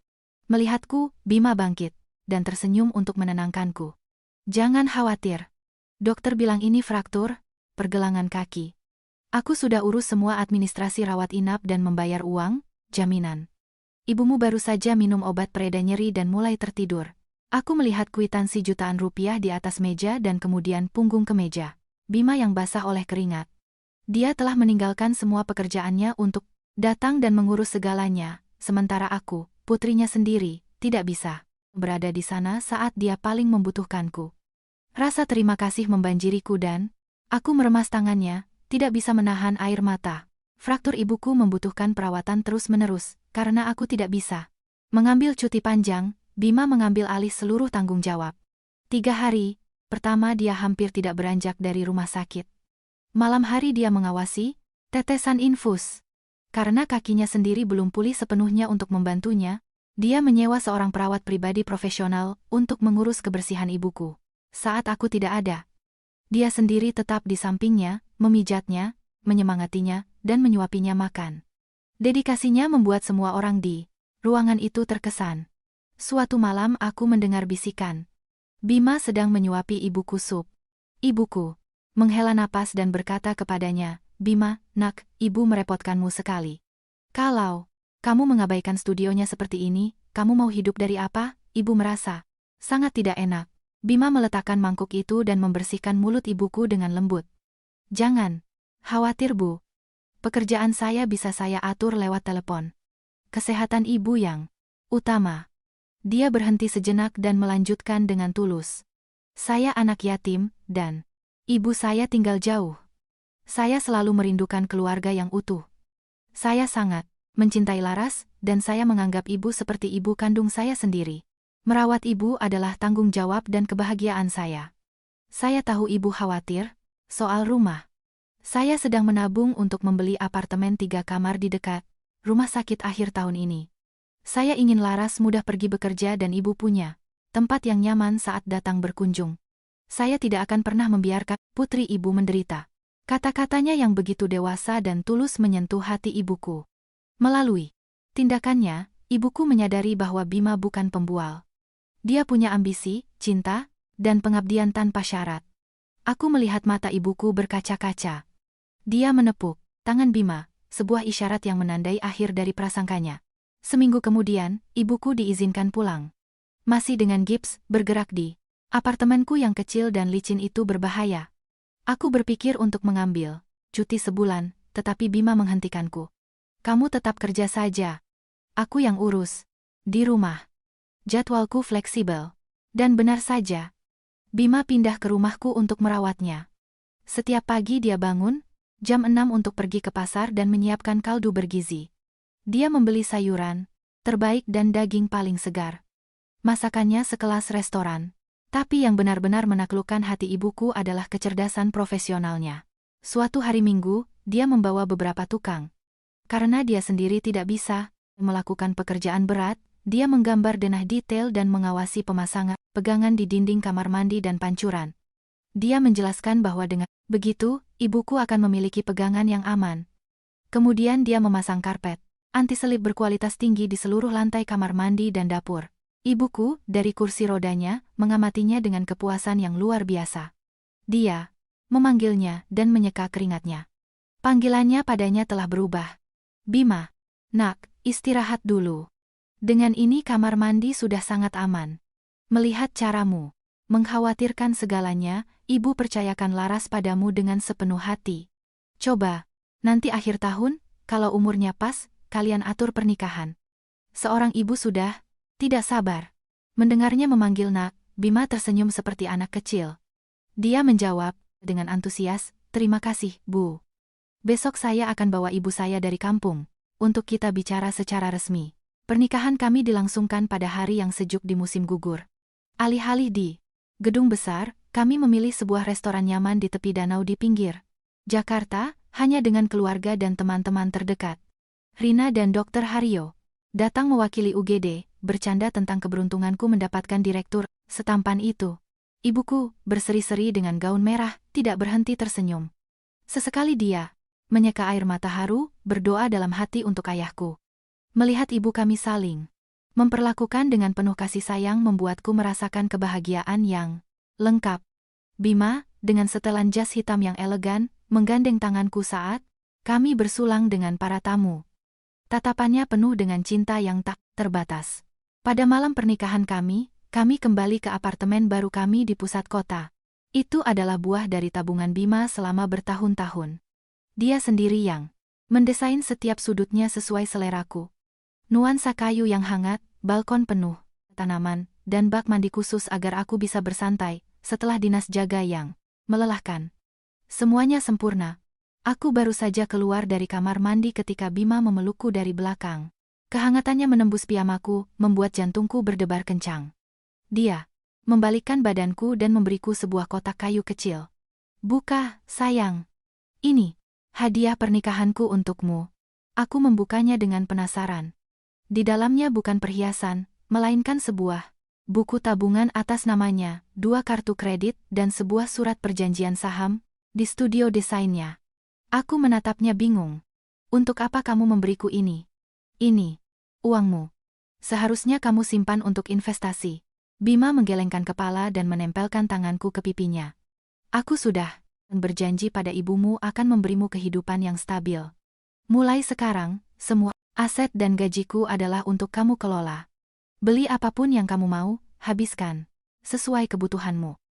Melihatku, Bima bangkit dan tersenyum untuk menenangkanku. Jangan khawatir. Dokter bilang ini fraktur pergelangan kaki. Aku sudah urus semua administrasi rawat inap dan membayar uang jaminan. Ibumu baru saja minum obat pereda nyeri dan mulai tertidur. Aku melihat kwitansi jutaan rupiah di atas meja dan kemudian punggung ke meja. Bima yang basah oleh keringat. Dia telah meninggalkan semua pekerjaannya untuk datang dan mengurus segalanya, sementara aku, putrinya sendiri, tidak bisa berada di sana saat dia paling membutuhkanku. Rasa terima kasih membanjiriku dan aku meremas tangannya, tidak bisa menahan air mata Fraktur ibuku membutuhkan perawatan terus-menerus, karena aku tidak bisa mengambil cuti panjang. Bima mengambil alih seluruh tanggung jawab. 3 hari pertama dia hampir tidak beranjak dari rumah sakit. Malam hari dia mengawasi tetesan infus. Karena kakinya sendiri belum pulih sepenuhnya untuk membantunya, dia menyewa seorang perawat pribadi profesional untuk mengurus kebersihan ibuku. Saat aku tidak ada, dia sendiri tetap di sampingnya, memijatnya, menyemangatinya, dan menyuapinya makan. Dedikasinya membuat semua orang di ruangan itu terkesan. Suatu malam aku mendengar bisikan. Bima sedang menyuapi ibuku sup. Ibuku menghela napas dan berkata kepadanya, "Bima, nak, ibu merepotkanmu sekali. Kalau kamu mengabaikan studionya seperti ini, kamu mau hidup dari apa?" Ibu merasa sangat tidak enak. Bima meletakkan mangkuk itu dan membersihkan mulut ibuku dengan lembut. "Jangan khawatir, Bu. Pekerjaan saya bisa saya atur lewat telepon. Kesehatan ibu yang utama." Dia berhenti sejenak dan melanjutkan dengan tulus. "Saya anak yatim, dan ibu saya tinggal jauh. Saya selalu merindukan keluarga yang utuh. Saya sangat mencintai Laras, dan saya menganggap ibu seperti ibu kandung saya sendiri. Merawat ibu adalah tanggung jawab dan kebahagiaan saya. Saya tahu ibu khawatir soal rumah. Saya sedang menabung untuk membeli apartemen 3 kamar di dekat rumah sakit akhir tahun ini. Saya ingin Laras mudah pergi bekerja dan ibu punya tempat yang nyaman saat datang berkunjung. Saya tidak akan pernah membiarkan putri ibu menderita." Kata-katanya yang begitu dewasa dan tulus menyentuh hati ibuku. Melalui tindakannya, ibuku menyadari bahwa Bima bukan pembual. Dia punya ambisi, cinta, dan pengabdian tanpa syarat. Aku melihat mata ibuku berkaca-kaca. Dia menepuk tangan Bima, sebuah isyarat yang menandai akhir dari prasangkanya. Seminggu kemudian, ibuku diizinkan pulang. Masih dengan gips, bergerak di apartemenku yang kecil dan licin itu berbahaya. Aku berpikir untuk mengambil cuti sebulan, tetapi Bima menghentikanku. "Kamu tetap kerja saja. Aku yang urus di rumah. Jadwalku fleksibel." Dan benar saja, Bima pindah ke rumahku untuk merawatnya. Setiap pagi dia bangun jam 6 untuk pergi ke pasar dan menyiapkan kaldu bergizi. Dia membeli sayuran terbaik dan daging paling segar. Masakannya sekelas restoran. Tapi yang benar-benar menaklukkan hati ibuku adalah kecerdasan profesionalnya. Suatu hari Minggu, dia membawa beberapa tukang. Karena dia sendiri tidak bisa melakukan pekerjaan berat, dia menggambar denah detail dan mengawasi pemasangan pegangan di dinding kamar mandi dan pancuran. Dia menjelaskan bahwa dengan begitu, ibuku akan memiliki pegangan yang aman. Kemudian dia memasang karpet anti-selip berkualitas tinggi di seluruh lantai kamar mandi dan dapur. Ibuku, dari kursi rodanya, mengamatinya dengan kepuasan yang luar biasa. Dia memanggilnya dan menyeka keringatnya. Panggilannya padanya telah berubah. "Bima, nak, istirahat dulu. Dengan ini kamar mandi sudah sangat aman. Melihat caramu mengkhawatirkan segalanya, ibu percayakan Laras padamu dengan sepenuh hati. Coba, nanti akhir tahun, kalau umurnya pas, kalian atur pernikahan." Seorang ibu sudah tidak sabar mendengarnya memanggil nak. Bima tersenyum seperti anak kecil. Dia menjawab dengan antusias, "Terima kasih, Bu. Besok saya akan bawa ibu saya dari kampung untuk kita bicara secara resmi. Pernikahan kami dilangsungkan pada hari yang sejuk di musim gugur. Alih-alih di gedung besar, kami memilih sebuah restoran nyaman di tepi danau di pinggir Jakarta, hanya dengan keluarga dan teman-teman terdekat. Rina dan Dr. Haryo datang mewakili UGD, bercanda tentang keberuntunganku mendapatkan direktur setampan itu. Ibuku, berseri-seri dengan gaun merah, tidak berhenti tersenyum. Sesekali dia menyeka air mata haru, berdoa dalam hati untuk ayahku. Melihat ibu kami saling memperlakukan dengan penuh kasih sayang membuatku merasakan kebahagiaan yang lengkap. Bima, dengan setelan jas hitam yang elegan, menggandeng tanganku saat kami bersulang dengan para tamu. Tatapannya penuh dengan cinta yang tak terbatas. Pada malam pernikahan kami kembali ke apartemen baru kami di pusat kota. Itu adalah buah dari tabungan Bima selama bertahun-tahun. Dia sendiri yang mendesain setiap sudutnya sesuai seleraku. Nuansa kayu yang hangat, balkon penuh tanaman, dan bak mandi khusus agar aku bisa bersantai setelah dinas jaga yang melelahkan. Semuanya sempurna. Aku baru saja keluar dari kamar mandi ketika Bima memelukku dari belakang. Kehangatannya menembus piyamaku, membuat jantungku berdebar kencang. Dia membalikkan badanku dan memberiku sebuah kotak kayu kecil. Buka, sayang. Ini hadiah pernikahanku untukmu. Aku membukanya dengan penasaran. Di dalamnya bukan perhiasan, melainkan sebuah buku tabungan atas namanya, 2 kartu kredit, dan sebuah surat perjanjian saham di studio desainnya. Aku menatapnya bingung. Untuk apa kamu memberiku ini? Ini uangmu. Seharusnya kamu simpan untuk investasi. Bima menggelengkan kepala dan menempelkan tanganku ke pipinya. Aku sudah berjanji pada ibumu akan memberimu kehidupan yang stabil. Mulai sekarang, semua aset dan gajiku adalah untuk kamu kelola. Beli apapun yang kamu mau, habiskan sesuai kebutuhanmu.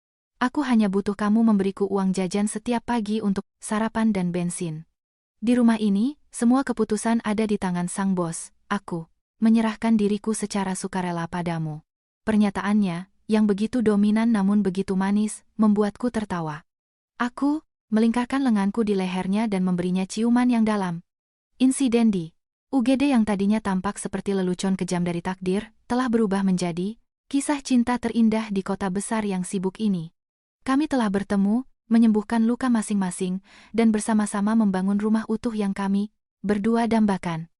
Aku hanya butuh kamu memberiku uang jajan setiap pagi untuk sarapan dan bensin. Di rumah ini, semua keputusan ada di tangan sang bos. Aku menyerahkan diriku secara sukarela padamu. Pernyataannya, yang begitu dominan namun begitu manis, membuatku tertawa. Aku melingkarkan lenganku di lehernya dan memberinya ciuman yang dalam. Insiden di UGD yang tadinya tampak seperti lelucon kejam dari takdir, telah berubah menjadi kisah cinta terindah di kota besar yang sibuk ini. Kami telah bertemu, menyembuhkan luka masing-masing, dan bersama-sama membangun rumah utuh yang kami berdua dambakan.